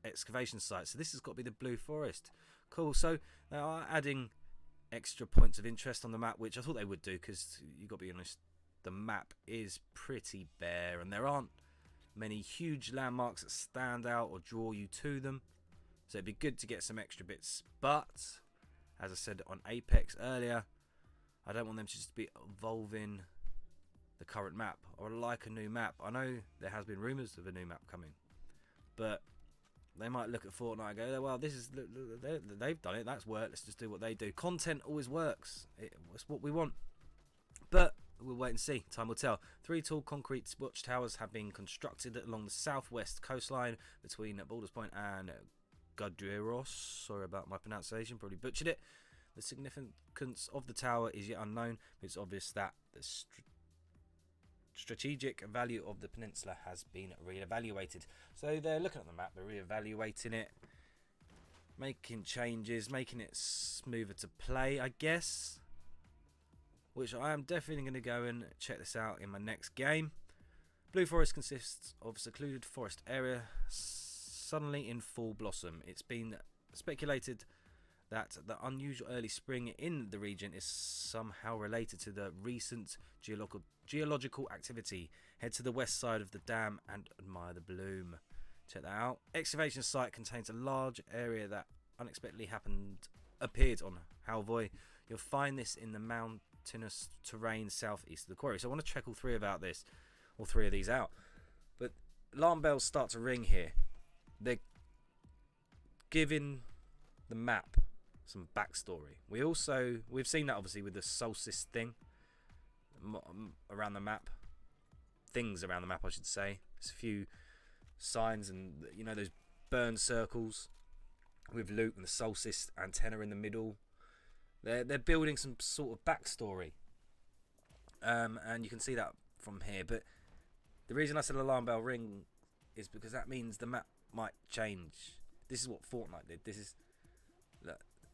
excavation site. So this has got to be the Blue Forest. Cool. So they are adding extra points of interest on the map, which I thought they would do, because you got to be honest, the map is pretty bare and there aren't many huge landmarks that stand out or draw you to them. So it'd be good to get some extra bits, but as I said on Apex earlier, I don't want them to just be evolving the current map. I would like a new map. I know there has been rumours of a new map coming, but they might look at Fortnite and go, well, this is, they've done it, that's worked, let's just do what they do. Content always works, it's what we want, but we'll wait and see, time will tell. 3 tall concrete watchtowers have been constructed along the southwest coastline between Baldur's Point and Gadreiros. Sorry about my pronunciation, probably butchered it. The significance of the tower is yet unknown, but it's obvious that the strategic value of the peninsula has been re-evaluated. So they're looking at the map, they're re-evaluating it, making changes, making it smoother to play, I guess, which I am definitely going to go and check this out in my next game. Blue Forest consists of a secluded forest area suddenly in full blossom. It's been speculated that the unusual early spring in the region is somehow related to the recent geological activity. Head to the west side of the dam and admire the bloom. Check that out. Excavation site contains a large area that unexpectedly appeared on Halvoy. You'll find this in the mountainous terrain southeast of the quarry. So I want to check all 3 of these out. But alarm bells start to ring here. They're giving the map some backstory. We've seen that obviously with the solstice thing around the map. Things around the map, I should say. There's a few signs and, you know, those burn circles with loot and the solstice antenna in the middle. They're building some sort of backstory, and you can see that from here. But the reason I said alarm bell ring is because that means the map might change. This is what Fortnite did. This is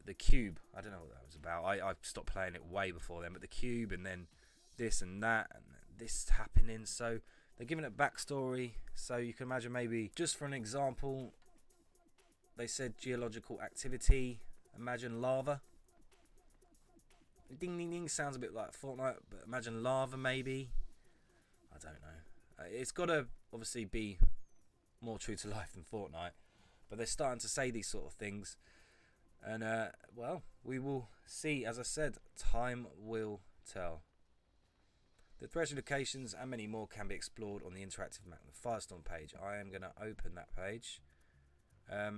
the cube. I don't know what that was about. I stopped playing it way before then, but the cube, and then this and that and this happening. So they're giving it backstory. So you can imagine, maybe just for an example, they said geological activity. Imagine lava. Ding ding ding sounds a bit like Fortnite, but imagine lava maybe. I don't know. It's got to obviously be more true to life than Fortnite, but they're starting to say these sort of things, and well, we will see. As I said, time will tell. The treasure locations and many more can be explored on the interactive map, the Firestorm page. I am going to open that page. I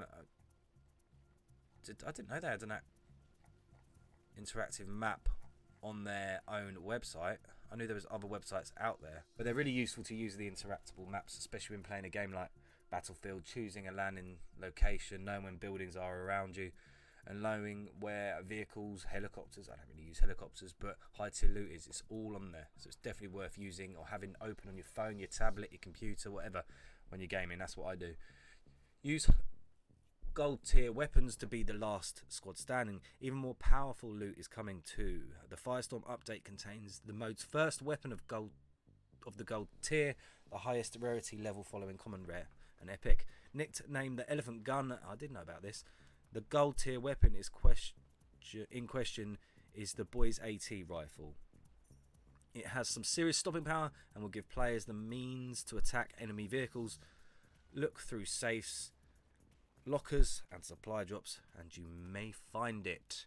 didn't know they had an interactive map on their own website. I knew there was other websites out there, but they're really useful to use the interactable maps, especially when playing a game like Battlefield, choosing a landing location, knowing when buildings are around you. and knowing where vehicles, helicopters, I don't really use helicopters, but high tier loot is, it's all on there. So it's definitely worth using or having open on your phone, your tablet, your computer, whatever, when you're gaming. That's what I do. Use gold tier weapons to be the last squad standing. Even more powerful loot is coming too. The Firestorm update contains the mode's first weapon of the gold tier, the highest rarity level following common, rare and epic. Nicknamed the elephant gun, I did know about this. The gold tier weapon is in question is the boys AT rifle. It has some serious stopping power and will give players the means to attack enemy vehicles, look through safes, lockers and supply drops, and you may find it.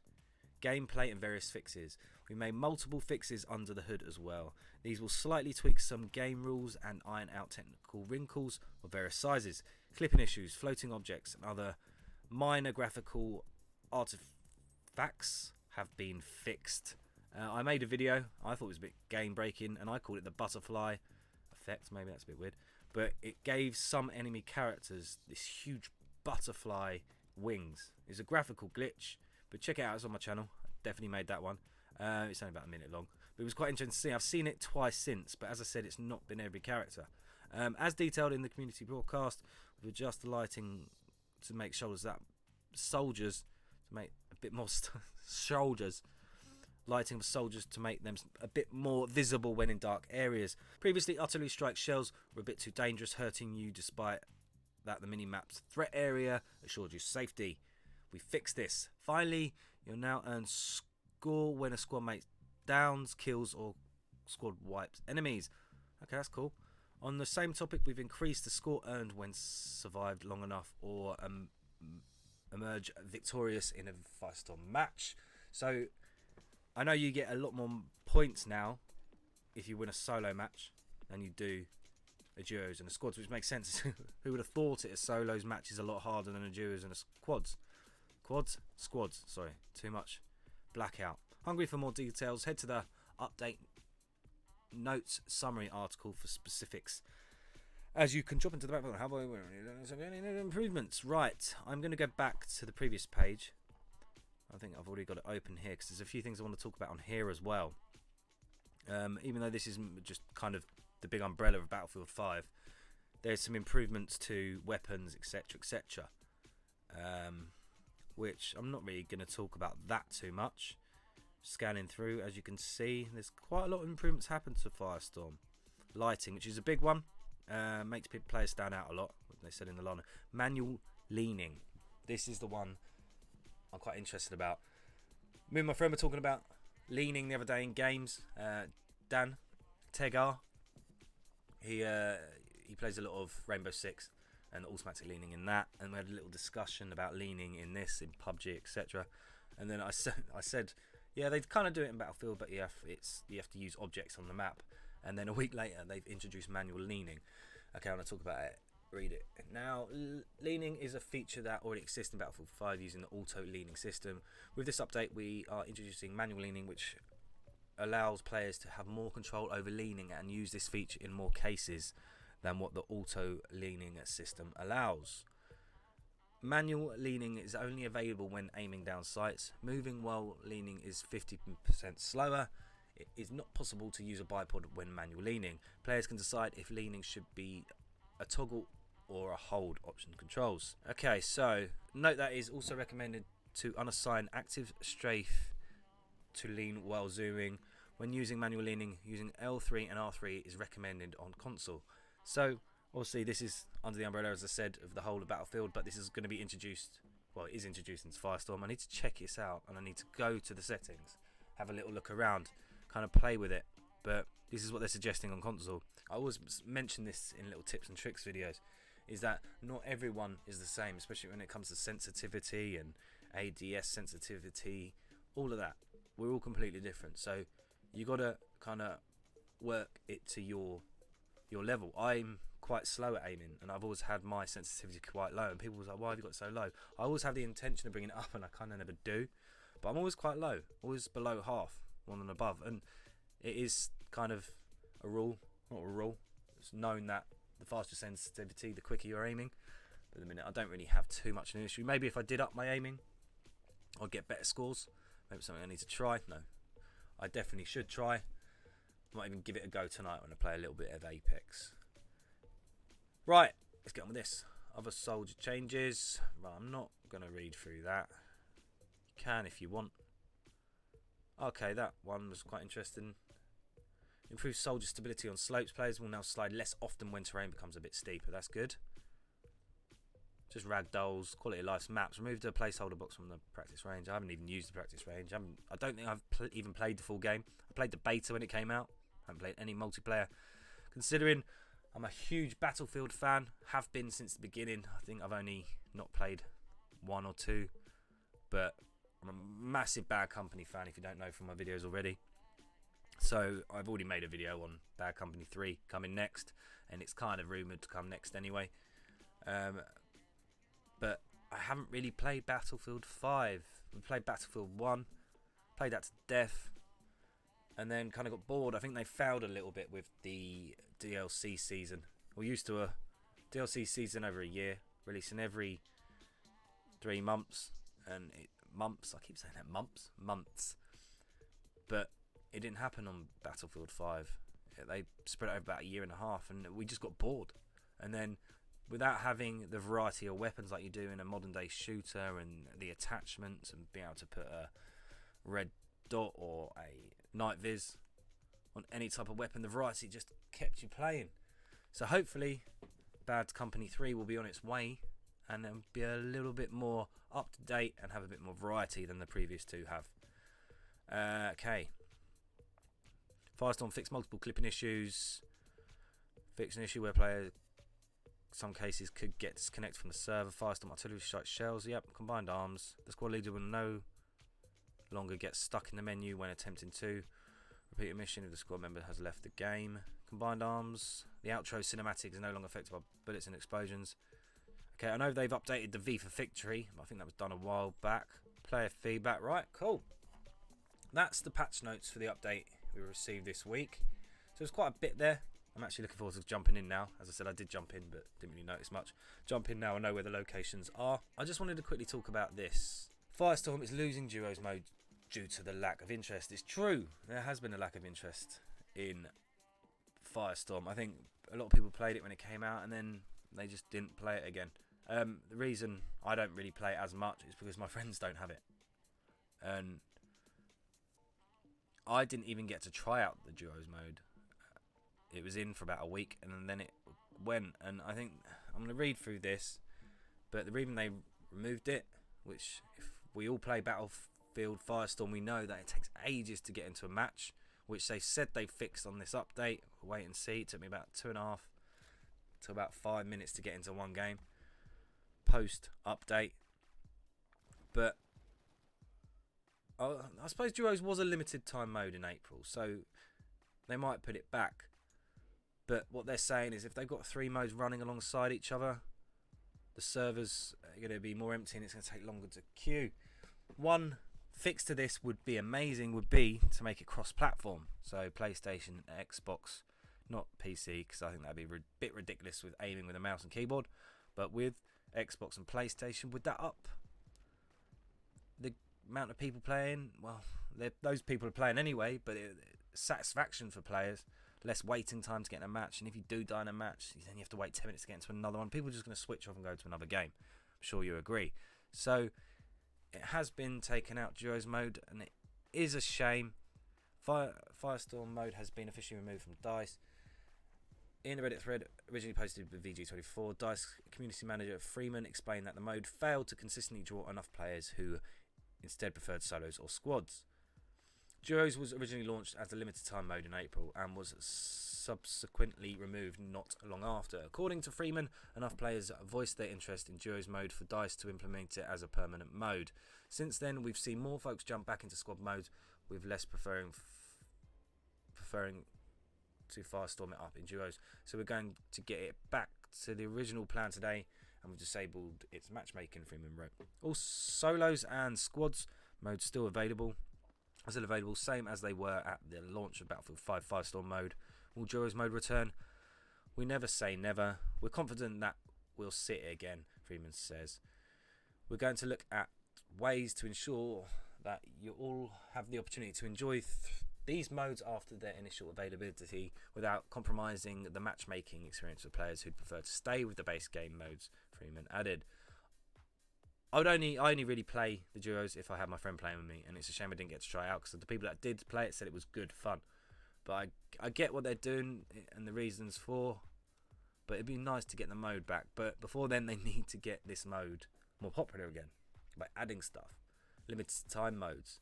Gameplay and various fixes. We made multiple fixes under the hood as well. These will slightly tweak some game rules and iron out technical wrinkles of various sizes. Clipping issues, floating objects and other minor graphical artifacts have been fixed. I made a video, I thought it was a bit game breaking, and I called it the butterfly effect. Maybe that's a bit weird, but it gave some enemy characters this huge butterfly wings. It's a graphical glitch, but check it out, it's on my channel. I definitely made that one. It's only about a minute long, but it was quite interesting to see. I've seen it twice since, but as I said, it's not been every character. As detailed in the community broadcast, we've adjusted the lighting to make soldiers to make a bit more soldiers. Lighting for soldiers to make them a bit more visible when in dark areas. Previously, artillery strike shells were a bit too dangerous, hurting you, despite that the mini-map's threat area assured you safety. We fixed this. Finally, you'll now earn score when a squad mate downs, kills or squad wipes enemies. Okay, that's cool. On the same topic, we've increased the score earned when survived long enough or emerge victorious in a Firestorm match. So I know you get a lot more points now if you win a solo match than you do a duos and a squads, which makes sense. Who would have thought it? A solos match is a lot harder than a duos and a squads. Sorry, too much blackout. Hungry for more details? Head to the update notes summary article for specifics. As you can drop into the background, have I any improvements? Right, I'm going to go back to the previous page. I think I've already got it open here because there's a few things I want to talk about on here as well. Even though this is just kind of the big umbrella of Battlefield 5, there's some improvements to weapons, etc, etc, which I'm not really going to talk about that too much. Scanning through, as you can see, there's quite a lot of improvements happened to Firestorm. Lighting, which is a big one, makes players stand out a lot, they said in the line. Manual leaning, this is the one I'm quite interested about. Me and my friend were talking about leaning the other day in games. Dan Tegar, he plays a lot of Rainbow Six and automatic leaning in that, and we had a little discussion about leaning in this, in PUBG, etc. And then I said, yeah, they kind of do it in Battlefield, but you have to use objects on the map. And then a week later, they've introduced manual leaning. Okay, I want to talk about it. Read it. Now, leaning is a feature that already exists in Battlefield 5 using the auto leaning system. With this update, we are introducing manual leaning, which allows players to have more control over leaning and use this feature in more cases than what the auto leaning system allows. Manual leaning is only available when aiming down sights. Moving while leaning is 50% slower. It is not possible to use a bipod when manual leaning. Players can decide if leaning should be a toggle or a hold option controls. Okay, so note that is also recommended to unassign active strafe to lean while zooming. When using manual leaning, using L3 and R3 is recommended on console. So obviously this is under the umbrella, as I said, of the whole of Battlefield, but this is going to be introduced, well, it is introduced into Firestorm. I need to check this out and I need to go to the settings, have a little look around, kind of play with it, but this is what they're suggesting on console. I always mention this in little tips and tricks videos, is that not everyone is the same, especially when it comes to sensitivity and ADS sensitivity, all of that. We're all completely different, so you got to kind of work it to your level. I'm quite slow at aiming, and I've always had my sensitivity quite low, and people was like, why have you got it so low? I always have the intention of bringing it up, and I kind of never do, but I'm always quite low, always below half, one and above, and it is kind of a rule, not a rule. It's known that the faster sensitivity, the quicker you're aiming. But at the minute, I don't really have too much of an issue. Maybe if I did up my aiming, I'll get better scores. Maybe something I need to try. No, I definitely should try. I might even give it a go tonight when I play a little bit of Apex. Right, let's get on with this. Other soldier changes. Right, I'm not going to read through that. You can if you want. Okay, that one was quite interesting. Improve soldier stability on slopes. Players will now slide less often when terrain becomes a bit steeper. That's good. Just ragdolls, quality of life maps. Remove the placeholder box from the practice range. I haven't even used the practice range. I don't think I've even played the full game. I played the beta when it came out. I haven't played any multiplayer. Considering I'm a huge Battlefield fan, have been since the beginning. I think I've only not played 1 or 2, but I'm a massive Bad Company fan if you don't know from my videos already. So I've already made a video on Bad Company 3 coming next, and it's kind of rumoured to come next anyway. But I haven't really played Battlefield 5. We played Battlefield 1, played that to death, and then kind of got bored. I think they failed a little bit with the DLC season. We're used to a DLC season over a year, releasing every 3 months. And months, I keep saying that, months. But it didn't happen on Battlefield 5. They spread it over about a year and a half, and we just got bored. And then without having the variety of weapons like you do in a modern day shooter, and the attachments, and being able to put a red dot or a night viz on any type of weapon, the variety just kept you playing. So hopefully Bad Company 3 will be on its way and be a little bit more up to date and have a bit more variety than the previous 2 have. Okay. Firestorm fixed multiple clipping issues. Fixed an issue where players some cases could get disconnected from the server. Firestorm artillery strike shells. Yep. Combined arms. The squad leader will no longer get stuck in the menu when attempting to repeat a mission if the squad member has left the game. Combined arms. The outro cinematic is no longer affected by bullets and explosions. Okay, I know they've updated the V for victory. I think that was done a while back. Player feedback. Right, cool. That's the patch notes for the update we received this week. So there's quite a bit there. I'm actually looking forward to jumping in now. As I said, I did jump in, but didn't really notice much. Jump in now and know where the locations are. I just wanted to quickly talk about this. Firestorm is losing duos mode due to the lack of interest. It's true. There has been a lack of interest in Firestorm. I think a lot of people played it when it came out, and then they just didn't play it again. The reason I don't really play it as much is because my friends don't have it. And I didn't even get to try out the duos mode. It was in for about a week, and then it went. And I think I'm going to read through this, but the reason they removed it, which if we all play Battlefield Firestorm, we know that it takes ages to get into a match, which they said they fixed on this update. We'll wait and see. It took me about 2.5 to about 5 minutes to get into one game post update. But I suppose duos was a limited time mode in April, so they might put it back. But what they're saying is if they've got 3 modes running alongside each other, the servers are going to be more empty and it's going to take longer to queue. One fix to this would be amazing, would be to make it cross-platform. So PlayStation, Xbox, not PC, because I think that'd be a bit ridiculous with aiming with a mouse and keyboard. But with Xbox and PlayStation, would that up the amount of people playing? Well, those people are playing anyway, but satisfaction for players. Less waiting time to get in a match, and if you do die in a match, then you have to wait 10 minutes to get into another one. People are just going to switch off and go to another game. I'm sure you agree. So it has been taken out, duos mode, and it is a shame. Firestorm mode has been officially removed from DICE. In the Reddit thread originally posted with VG24, DICE community manager Freeman explained that the mode failed to consistently draw enough players who instead preferred solos or squads. Duos was originally launched as a limited time mode in April and was subsequently removed not long after. According to Freeman, enough players voiced their interest in Duos mode for DICE to implement it as a permanent mode. Since then, we've seen more folks jump back into squad mode, with less preferring to Firestorm it up in Duos. So we're going to get it back to the original plan today, and we've disabled its matchmaking, Freeman wrote. All solos and squads modes still available. Same as they were at the launch of Battlefield 5 Firestorm mode. Will Duos mode return? We never say never. We're confident that we'll see it again, Freeman says. We're going to look at ways to ensure that you all have the opportunity to enjoy these modes after their initial availability without compromising the matchmaking experience for players who prefer to stay with the base game modes Freeman added. I only really play the duos if I have my friend playing with me, and it's a shame I didn't get to try it out because the people that did play it said it was good fun. But I get what they're doing and the reasons for, but it'd be nice to get the mode back. But before then, they need to get this mode more popular again by adding stuff, limited time modes.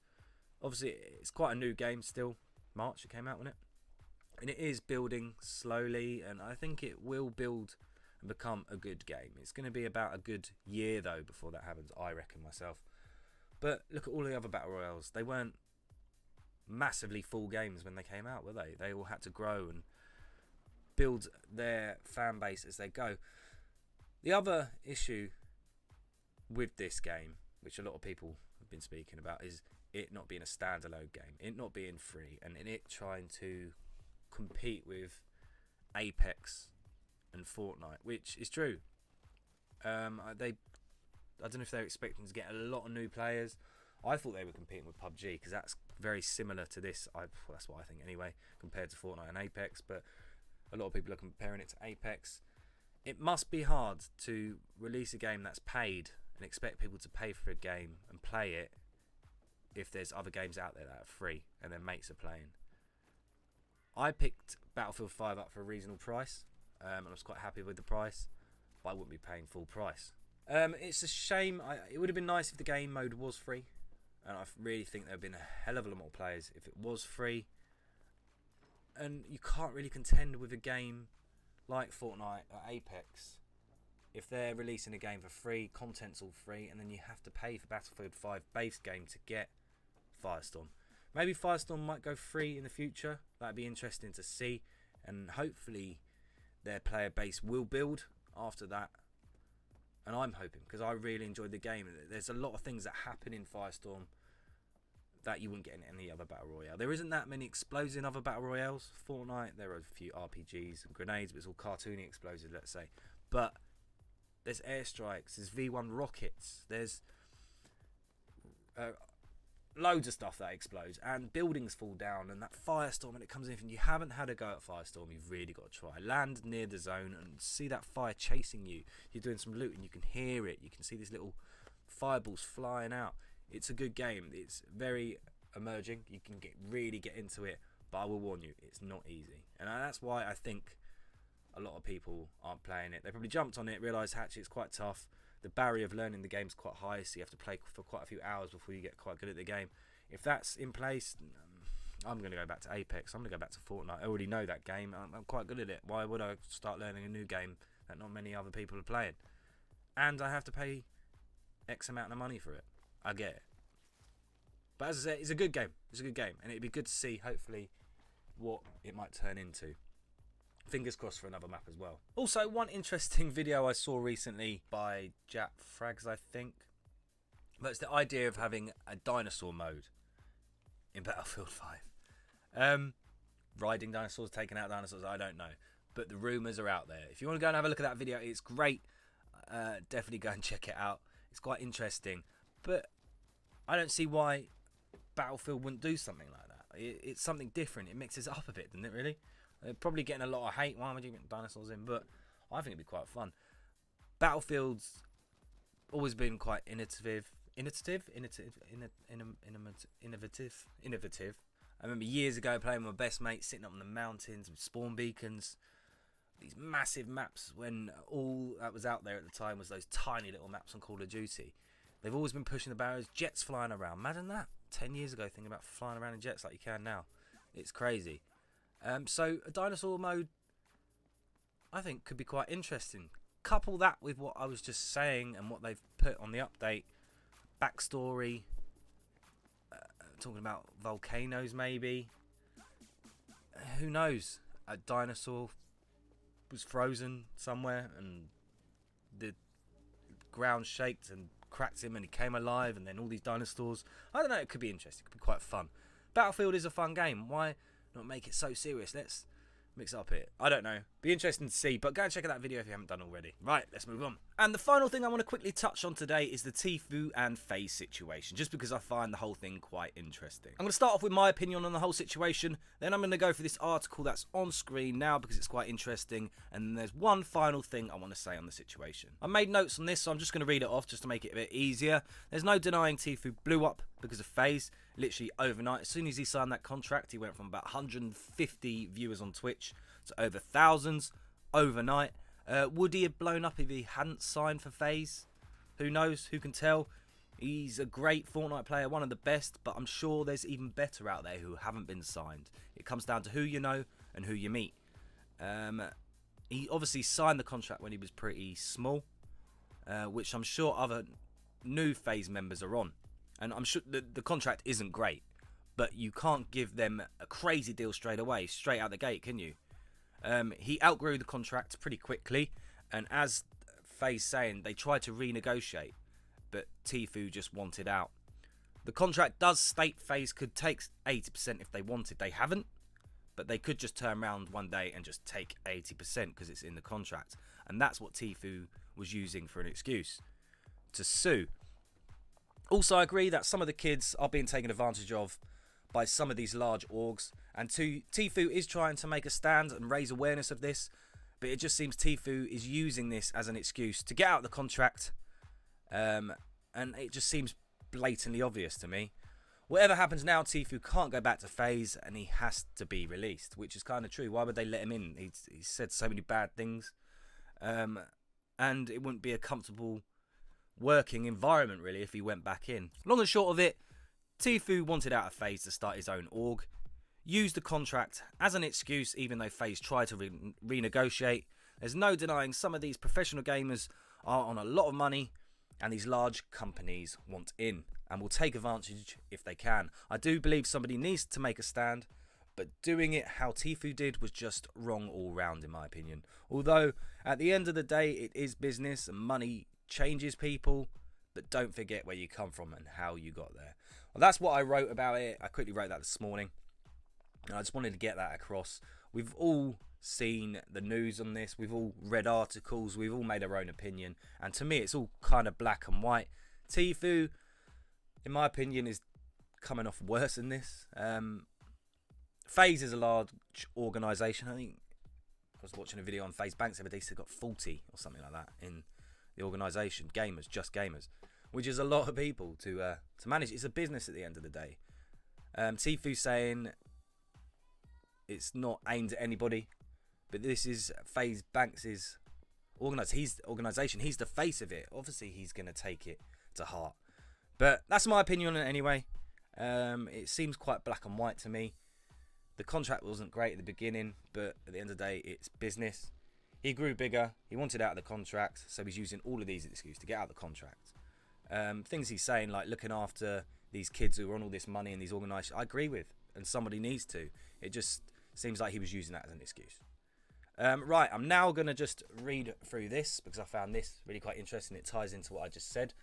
Obviously, it's quite a new game still. March it came out, wasn't it? And it is building slowly, and I think it will build and become a good game. It's going to be about a good year though before that happens, I reckon myself. But look at all the other battle royales. They weren't massively full games when they came out, were they? They all had to grow and build their fan base as they go. The other issue with this game, which a lot of people have been speaking about, is it not being a standalone game, it not being free, and it trying to compete with Apex and Fortnite, which is true. I don't know if they're expecting to get a lot of new players. I thought they were competing with PUBG because that's very similar to this. That's what I think anyway, compared to Fortnite and Apex. But a lot of people are comparing it to Apex. It must be hard to release a game that's paid and expect people to pay for a game and play it if there's other games out there that are free and their mates are playing. I picked Battlefield 5 up for a reasonable price. And I was quite happy with the price, but I wouldn't be paying full price. It's a shame. It would have been nice if the game mode was free, and I really think there would have been a hell of a lot more players if it was free. And you can't really contend with a game like Fortnite or Apex if they're releasing a game for free, content's all free, and then you have to pay for Battlefield 5 base game to get Firestorm. Maybe Firestorm might go free in the future. That'd be interesting to see, and hopefully their player base will build after that. And I'm hoping, because I really enjoyed the game. There's a lot of things that happen in Firestorm that you wouldn't get in any other battle royale. There isn't that many explosions in other battle royales. Fortnite, there are a few RPGs and grenades, but it's all cartoony explosives, let's say. But there's airstrikes, there's V1 rockets, there's loads of stuff that explodes, and buildings fall down, and that Firestorm, and it comes in. If you haven't had a go at Firestorm, you've really got to try. Land near the zone and see that fire chasing you. You're doing some loot and you can hear it. You can see these little fireballs flying out. It's a good game. It's very emerging. You can really get into it, but I will warn you, it's not easy. And that's why I think a lot of people aren't playing it. They probably jumped on it, realised actually it's quite tough. The barrier of learning the game is quite high, so you have to play for quite a few hours before you get quite good at the game. If that's in place, I'm going to go back to Apex. I'm going to go back to Fortnite. I already know that game. I'm quite good at it. Why would I start learning a new game that not many other people are playing? And I have to pay X amount of money for it. I get it. But as I said, it's a good game. It's a good game. And it'd be good to see, hopefully, what it might turn into. Fingers crossed for another map as well. Also, one interesting video I saw recently by Jap Frags, I think. That's the idea of having a dinosaur mode in Battlefield 5. Riding dinosaurs, taking out dinosaurs, I don't know. But the rumours are out there. If you want to go and have a look at that video, it's great. Definitely go and check it out. It's quite interesting. But I don't see why Battlefield wouldn't do something like that. It's something different. It mixes it up a bit, doesn't it, really? They're probably getting a lot of hate. Why would you get dinosaurs in? But I think it'd be quite fun. Battlefield's always been quite innovative. I remember years ago playing with my best mate, sitting up in the mountains with spawn beacons. These massive maps, when all that was out there at the time was those tiny little maps on Call of Duty. They've always been pushing the barriers. Jets flying around. Imagine that. 10 years ago, thinking about flying around in jets like you can now. It's crazy. So a dinosaur mode, I think, could be quite interesting. Couple that with what I was just saying and what they've put on the update, backstory, talking about volcanoes maybe. Who knows? A dinosaur was frozen somewhere and the ground shaked and cracked him and he came alive, and then all these dinosaurs. I don't know, it could be interesting. It could be quite fun. Battlefield is a fun game. Why not make it so serious? Let's mix it up here. I don't know. Be interesting to see, but go and check out that video if you haven't done already. Right, let's move on. And the final thing I want to quickly touch on today is the TFUE and Faze situation, just because I find the whole thing quite interesting. I'm going to start off with my opinion on the whole situation, then I'm going to go for this article that's on screen now because it's quite interesting, and then there's one final thing I want to say on the situation. I made notes on this, so I'm just going to read it off just to make it a bit easier. There's no denying TFUE blew up because of Faze, literally overnight. As soon as he signed that contract, he went from about 150 viewers on Twitch to over thousands overnight. Would he have blown up if he hadn't signed for Faze? Who knows? Who can tell? He's a great Fortnite player, one of the best, but I'm sure there's even better out there who haven't been signed. It comes down to who you know and who you meet. He obviously signed the contract when he was pretty small, which I'm sure other new Faze members are on. And I'm sure the contract isn't great, but you can't give them a crazy deal straight away, straight out the gate, can you? He outgrew the contract pretty quickly, and as Faze saying, they tried to renegotiate, but TFUE just wanted out. The contract does state Faze could take 80% if they wanted. They haven't, but they could just turn around one day and just take 80% because it's in the contract, and that's what TFUE was using for an excuse to sue. Also, I agree that some of the kids are being taken advantage of by some of these large orgs, and TFUE is trying to make a stand and raise awareness of this, but it just seems TFUE is using this as an excuse to get out of the contract, and it just seems blatantly obvious to me. Whatever happens now, TFUE can't go back to Faze, and he has to be released, which is kind of true. Why would they let him in? He's said so many bad things, and it wouldn't be a comfortable working environment really if he went back in. Long and short of it, TFUE wanted out of Faze to start his own org, used the contract as an excuse even though Faze tried to renegotiate. There's no denying some of these professional gamers are on a lot of money, and these large companies want in and will take advantage if they can. I do believe somebody needs to make a stand, but doing it how TFUE did was just wrong all round in my opinion. Although at the end of the day it is business and money changes people, but don't forget where you come from and how you got there. Well, that's what I wrote about it. I quickly wrote that this morning, and I just wanted to get that across. We've all seen the news on this. We've all read articles. We've all made our own opinion, and to me, it's all kind of black and white. TFUE, in my opinion, is coming off worse than this. Faze is a large organisation. I think I was watching a video on Faze Banks the other day. He said got 40 or something like that in the organisation. Gamers, just gamers, which is a lot of people to manage. It's a business at the end of the day. TFUE saying it's not aimed at anybody, but this is Faze Banks' organisation. He's the face of it. Obviously, he's going to take it to heart. But that's my opinion on it anyway. It seems quite black and white to me. The contract wasn't great at the beginning, but at the end of the day, it's business. He grew bigger. He wanted out of the contract, so he's using all of these excuses to get out of the contract. Things he's saying, like looking after these kids who are on all this money and these organisations, I agree with, and somebody needs to. It just seems like he was using that as an excuse. Right, I'm now going to just read through this because I found this really quite interesting. It ties into what I just said.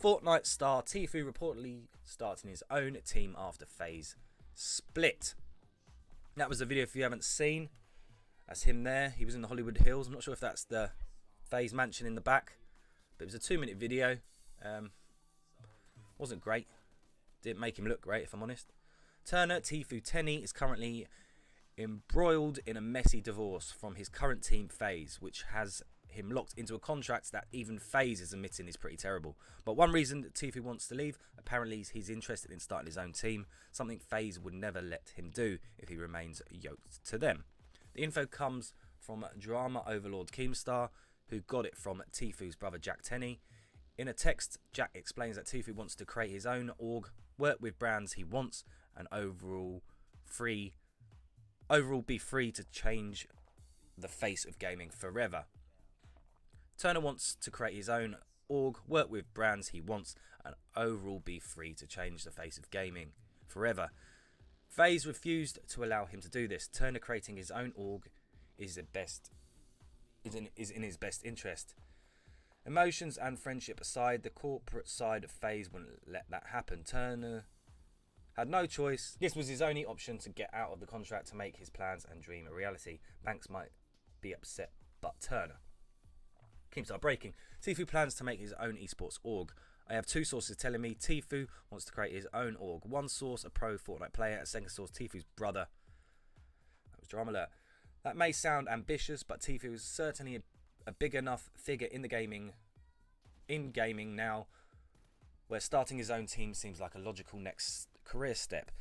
Fortnite star TFUE reportedly starting his own team after Faze split. That was the video if you haven't seen. That's him there. He was in the Hollywood Hills. I'm not sure if that's the Faze mansion in the back, but it was a 2-minute video. Wasn't great. Didn't make him look great, if I'm honest. Turner TFUE Tenny is currently embroiled in a messy divorce from his current team Faze, which has him locked into a contract that even Faze is admitting is pretty terrible. But one reason that TFUE wants to leave, apparently he's interested in starting his own team, something Faze would never let him do if he remains yoked to them. The info comes from drama overlord Keemstar, who got it from TFUE's brother Jack Tenney. In a text, Jack explains that TFUE wants to create his own org, work with brands he wants, and overall be free to change the face of gaming forever. Turner wants to create his own org, work with brands he wants, and overall be free to change the face of gaming forever. Faze refused to allow him to do this. Turner creating his own org is in his best interest. Emotions and friendship aside, the corporate side of Faze wouldn't let that happen. Turner had no choice. This was his only option to get out of the contract to make his plans and dream a reality. Banks might be upset, but Turner keeps our breaking. TFUE plans to make his own esports org. I have 2 sources telling me TFUE wants to create his own org. One source, a pro Fortnite player, and second source, TFUE's brother. That was drama alert. That may sound ambitious, but TFUE is certainly a big enough figure in gaming now, where starting his own team seems like a logical next career step.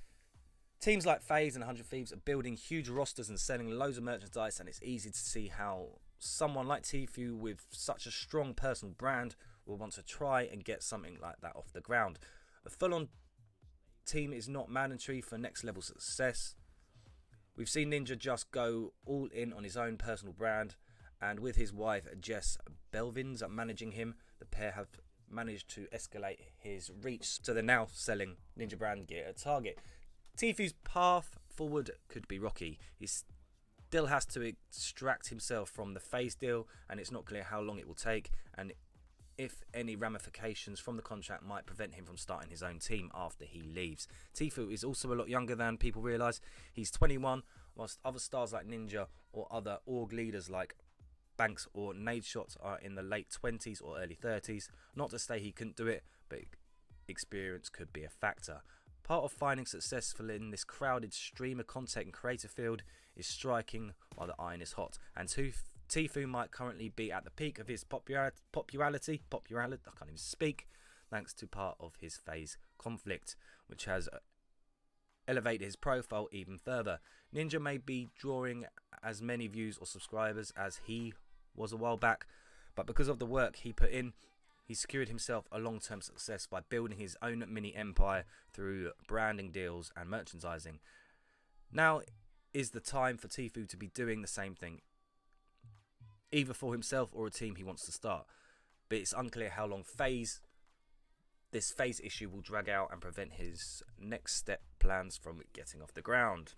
Teams like Faze and 100 Thieves are building huge rosters and selling loads of merchandise, and it's easy to see how someone like TFUE with such a strong personal brand will want to try and get something like that off the ground. A full-on team is not mandatory for next level success. We've seen Ninja just go all in on his own personal brand, and with his wife Jess Belvins managing him, the pair have managed to escalate his reach, so they're now selling Ninja brand gear at Target. TFUE's path forward could be rocky. He still has to extract himself from the Faze deal, and it's not clear how long it will take, and if any ramifications from the contract might prevent him from starting his own team after he leaves. TFUE is also a lot younger than people realise. He's 21, whilst other stars like Ninja or other org leaders like Banks or Nadeshot are in the late 20s or early 30s. Not to say he couldn't do it, but experience could be a factor. Part of finding successful in this crowded streamer content and creator field is striking while the iron is hot, and TFUE might currently be at the peak of his popularity, I can't even speak, thanks to part of his Faze conflict, which has elevated his profile even further. Ninja may be drawing as many views or subscribers as he was a while back, but because of the work he put in, he secured himself a long-term success by building his own mini empire through branding deals and merchandising. Now is the time for TFUE to be doing the same thing, either for himself or a team he wants to start. But it's unclear how long this Faze issue will drag out and prevent his next step plans from getting off the ground.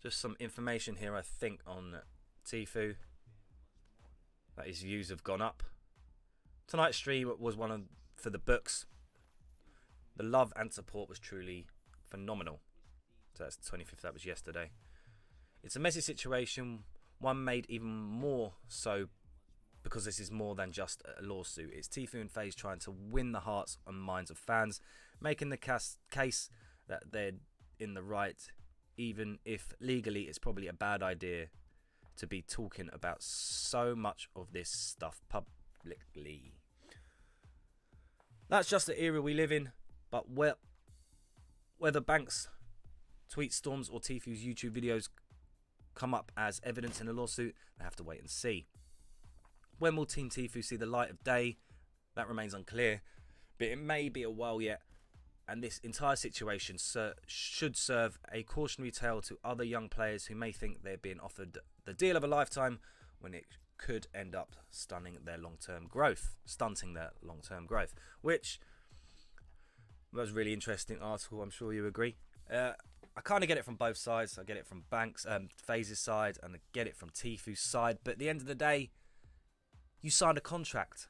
Just some information here, I think, on TFUE, that his views have gone up. Tonight's stream was one for the books. The love and support was truly phenomenal. So that's the 25th, that was yesterday. It's a messy situation, one made even more so because this is more than just a lawsuit. It's TFUE and Faze trying to win the hearts and minds of fans, making the case that they're in the right, even if legally it's probably a bad idea to be talking about so much of this stuff publicly. That's just the era we live in, but whether Banks' tweet storms or TFUE's YouTube videos come up as evidence in a lawsuit, they have to wait and see. When will Team TFUE see the light of day? That remains unclear, but it may be a while yet, and this entire situation should serve a cautionary tale to other young players who may think they're being offered the deal of a lifetime when it could end up stunting their long-term growth, which was a really interesting article. I'm sure you agree. I kind of get it from both sides. I get it from Banks, Faze's side, and I get it from TFUE's side. But at the end of the day, you signed a contract.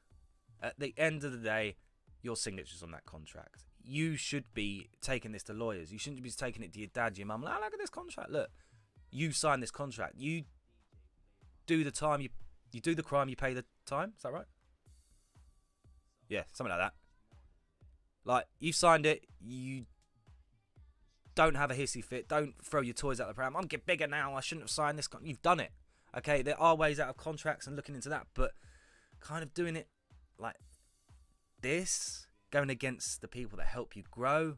At the end of the day, your signature's on that contract. You should be taking this to lawyers. You shouldn't be taking it to your dad, your mum. Like, look at this contract. Look, you signed this contract. You do the time. You do the crime. You pay the time. Is that right? Yeah, something like that. Like, you've signed it. You don't have a hissy fit. Don't throw your toys out the pram. I'm getting bigger now. I shouldn't have signed this. You've done it. Okay, there are ways out of contracts and looking into that, but kind of doing it like this, going against the people that help you grow,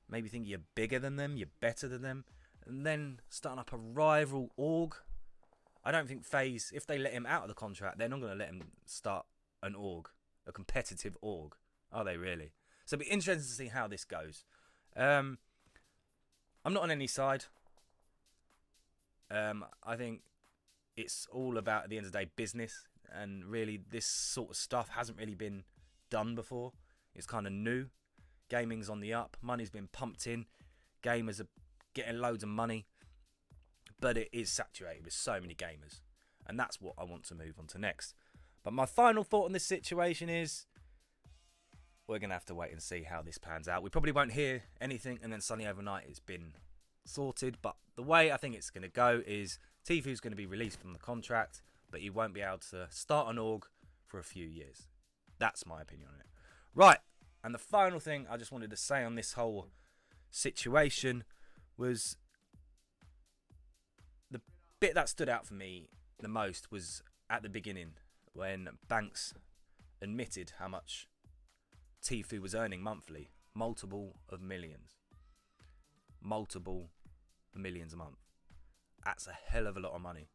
maybe think you're bigger than them, you're better than them, and then starting up a rival org. I don't think Faze, if they let him out of the contract, they're not going to let him start an org, a competitive org. Are they really? So it'll be interesting to see how this goes. I'm not on any side. I think it's all about, at the end of the day, business. And really, this sort of stuff hasn't really been done before. It's kind of new. Gaming's on the up. Money's been pumped in. Gamers are getting loads of money. But it is saturated with so many gamers. And that's what I want to move on to next. But my final thought on this situation is, we're going to have to wait and see how this pans out. We probably won't hear anything, and then suddenly overnight it's been sorted. But the way I think it's going to go is TFUE's going to be released from the contract but he won't be able to start an org for a few years. That's my opinion on it. Right, and the final thing I just wanted to say on this whole situation was the bit that stood out for me the most was at the beginning when Banks admitted how much TFUE was earning monthly. Multiple millions a month. That's a hell of a lot of money.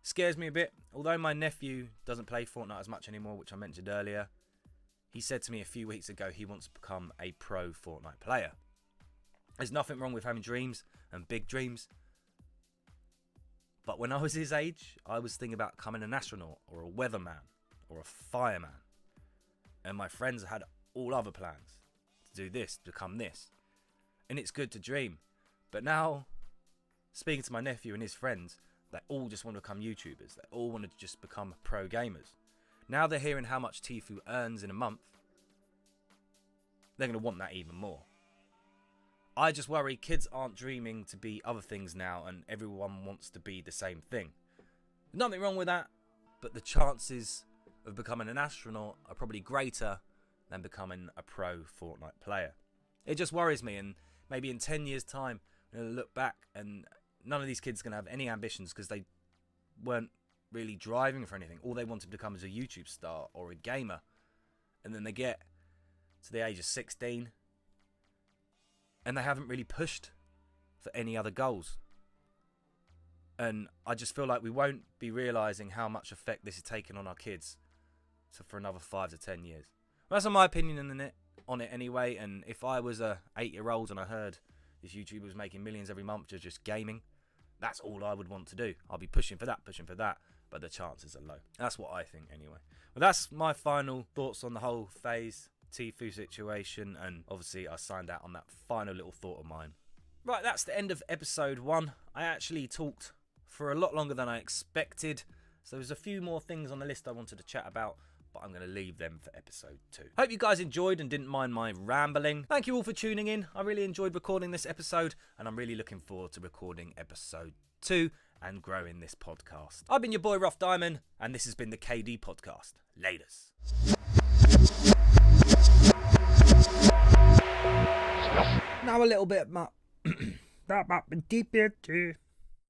Scares me a bit. Although my nephew doesn't play Fortnite as much anymore, which I mentioned earlier, he said to me a few weeks ago he wants to become a pro Fortnite player. There's nothing wrong with having dreams and big dreams. But when I was his age, I was thinking about becoming an astronaut or a weatherman or a fireman. And my friends had all other plans to do this, to become this. And it's good to dream. But now, speaking to my nephew and his friends, they all just want to become YouTubers. They all want to just become pro gamers. Now they're hearing how much TFUE earns in a month. They're going to want that even more. I just worry kids aren't dreaming to be other things now and everyone wants to be the same thing. Nothing wrong with that, but the chances of becoming an astronaut are probably greater than becoming a pro Fortnite player. It just worries me, and maybe in 10 years time we're going to look back and none of these kids are going to have any ambitions because they weren't really driving for anything. All they wanted to become is a YouTube star or a gamer, and then they get to the age of 16 and they haven't really pushed for any other goals. And I just feel like we won't be realising how much effect this is taking on our kids for another 5 to 10 years. Well, that's my opinion on it anyway. And if I was a 8-year-old and I heard this YouTuber was making millions every month just gaming, that's all I would want to do. I'll be pushing for that, but the chances are low. That's what I think anyway. Well, that's my final thoughts on the whole Faze TFUE situation, and obviously I signed out on that final little thought of mine. Right, that's the end of episode 1. I actually talked for a lot longer than I expected, so there's a few more things on the list I wanted to chat about, but I'm going to leave them for episode 2. Hope you guys enjoyed and didn't mind my rambling. Thank you all for tuning in. I really enjoyed recording this episode, and I'm really looking forward to recording episode 2 and growing this podcast. I've been your boy Rough Diamond, and this has been the KD Podcast. Laters. Now a little bit that might be deep here too.